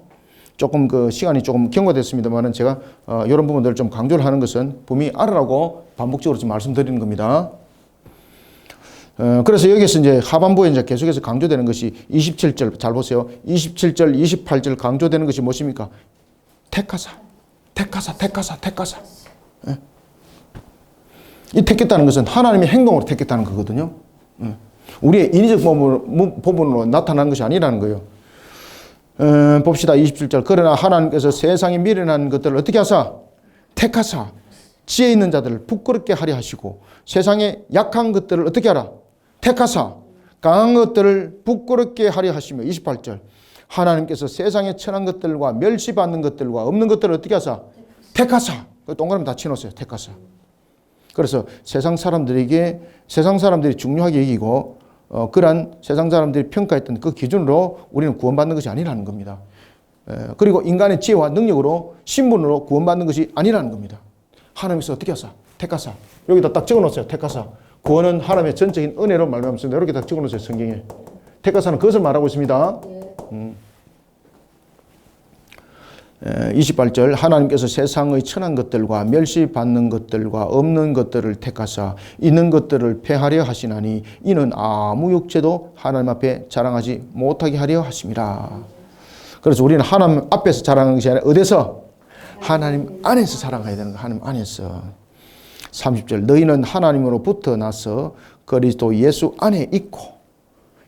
조금 시간이 조금 경과됐습니다만은 제가 이런 부분들을 좀 강조를 하는 것은 분명히 알으라고 반복적으로 좀 말씀드리는 겁니다. 그래서 여기서 이제 하반부에 이제 계속해서 강조되는 것이 27절 잘 보세요. 27절, 28절 강조되는 것이 무엇입니까? 택하사. 예. 이 택했다는 것은 하나님의 행동으로 택했다는 거거든요. 예. 우리의 인위적 부분으로 나타나는 것이 아니라는 거예요. 봅시다. 27절. 그러나 하나님께서 세상에 미련한 것들을 어떻게 하사? 택하사. 지혜 있는 자들을 부끄럽게 하려 하시고 세상에 약한 것들을 어떻게 하라? 택하사. 강한 것들을 부끄럽게 하려 하시며 28절. 하나님께서 세상에 천한 것들과 멸시받는 것들과 없는 것들을 어떻게 하사? 택하사. 동그라미 다 치놓으세요. 택하사. 그래서 세상 사람들이 중요하게 여기고 그러한 세상 사람들이 평가했던 그 기준으로 우리는 구원받는 것이 아니라는 겁니다. 그리고 인간의 지혜와 능력으로 신분으로 구원받는 것이 아니라는 겁니다. 하나님께서 어떻게 하사? 택하사. 여기다 딱 적어놓으세요. 택하사. 구원은 하나님의 전적인 은혜로 말미암습니다. 이렇게 딱 적어놓으세요. 성경에. 택하사는 그것을 말하고 있습니다. 28절 하나님께서 세상의 천한 것들과 멸시받는 것들과 없는 것들을 택하사 있는 것들을 폐하려 하시나니 이는 아무 육체도 하나님 앞에 자랑하지 못하게 하려 하심이라. 그래서 우리는 하나님 앞에서 자랑하는 것이 아니라 어디서? 하나님 안에서 자랑해야 되는 거야. 하나님 안에서. 30절 너희는 하나님으로부터 나서 그리스도 예수 안에 있고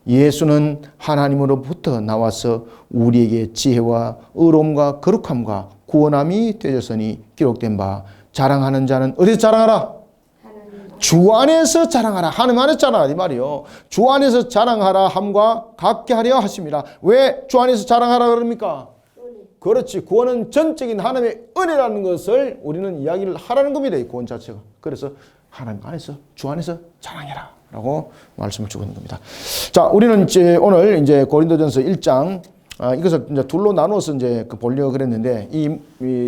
예수는 하나님으로부터 나와서 우리에게 지혜와 의로움과 거룩함과 구원함이 되었으니 기록된 바 자랑하는 자는 어디서 자랑하라? 주 안에서 자랑하라. 하나님 안에서 자랑하라 이 말이요. 주 안에서 자랑하라 함과 같게 하려 하심이라. 왜 주 안에서 자랑하라 그럽니까? 그렇지. 구원은 전적인 하나님의 은혜라는 것을 우리는 이야기를 하라는 겁니다. 이 구원 자체가. 그래서 하나님 안에서, 주 안에서 자랑해라 라고 말씀을 주고 있는 겁니다. 자, 우리는 이제 오늘 이제 고린도전서 1장 이것을 이제 둘로 나누어서 이제 보려고 그랬는데 이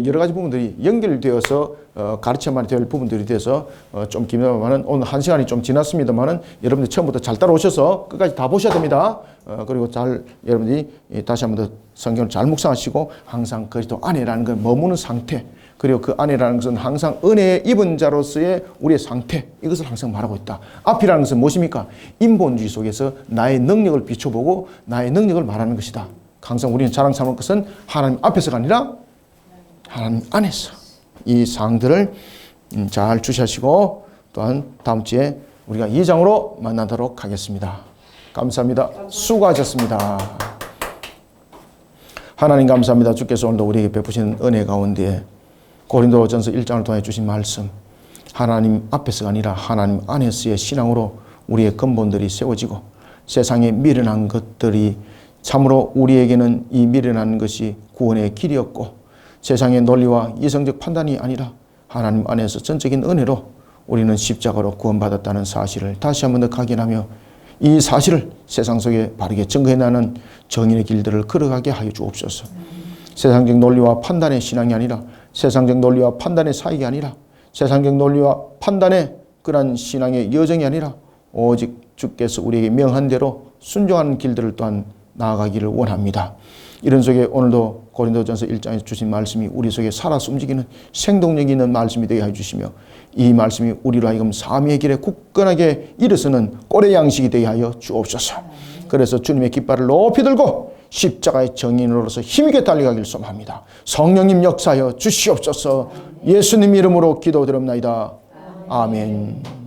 여러 가지 부분들이 연결되어서 가르쳐만 될 부분들이 돼서 좀 기다려만은 오늘 한 시간이 좀 지났습니다만은 여러분들 처음부터 잘 따라오셔서 끝까지 다 보셔야 됩니다. 그리고 잘 여러분들이 다시 한번 더 성경을 잘 묵상하시고 항상 그리스도 안에라는 건 머무는 상태, 그리고 그 안에라는 것은 항상 은혜에 입은 자로서의 우리의 상태, 이것을 항상 말하고 있다. 앞이라는 것은 무엇입니까? 인본주의 속에서 나의 능력을 비춰보고 나의 능력을 말하는 것이다. 항상 우리는 자랑 삼을 것은 하나님 앞에서가 아니라 하나님 안에서. 이 사항들을 잘 주시하시고 또한 다음 주에 우리가 2장으로 만나도록 하겠습니다. 감사합니다. 수고하셨습니다. 하나님 감사합니다. 주께서 오늘도 우리에게 베푸신 은혜 가운데 고린도전서 1장을 통해 주신 말씀, 하나님 앞에서가 아니라 하나님 안에서의 신앙으로 우리의 근본들이 세워지고 세상에 미련한 것들이 참으로 우리에게는 이 미련한 것이 구원의 길이었고 세상의 논리와 이성적 판단이 아니라 하나님 안에서 전적인 은혜로 우리는 십자가로 구원받았다는 사실을 다시 한번 더 각인하며 이 사실을 세상 속에 바르게 증거해 나가는 정인의 길들을 걸어가게 하여 주옵소서. 세상적 논리와 판단의 신앙이 아니라 세상적 논리와 판단의 사익이 아니라 세상적 논리와 판단의 그러한 신앙의 여정이 아니라 오직 주께서 우리에게 명한 대로 순종하는 길들을 또한 나아가기를 원합니다. 이런 속에 오늘도 고린도전서 1장에 주신 말씀이 우리 속에 살아서 움직이는 생동력 있는 말씀이 되게 해주시며 이 말씀이 우리로 하여금 삶의 길에 굳건하게 일어서는 꼴의 양식이 되게 하여 주옵소서. 그래서 주님의 깃발을 높이 들고 십자가의 정인으로서 힘있게 달려가길 소망합니다. 성령님 역사하여 주시옵소서. 예수님 이름으로 기도드립니다. 아멘.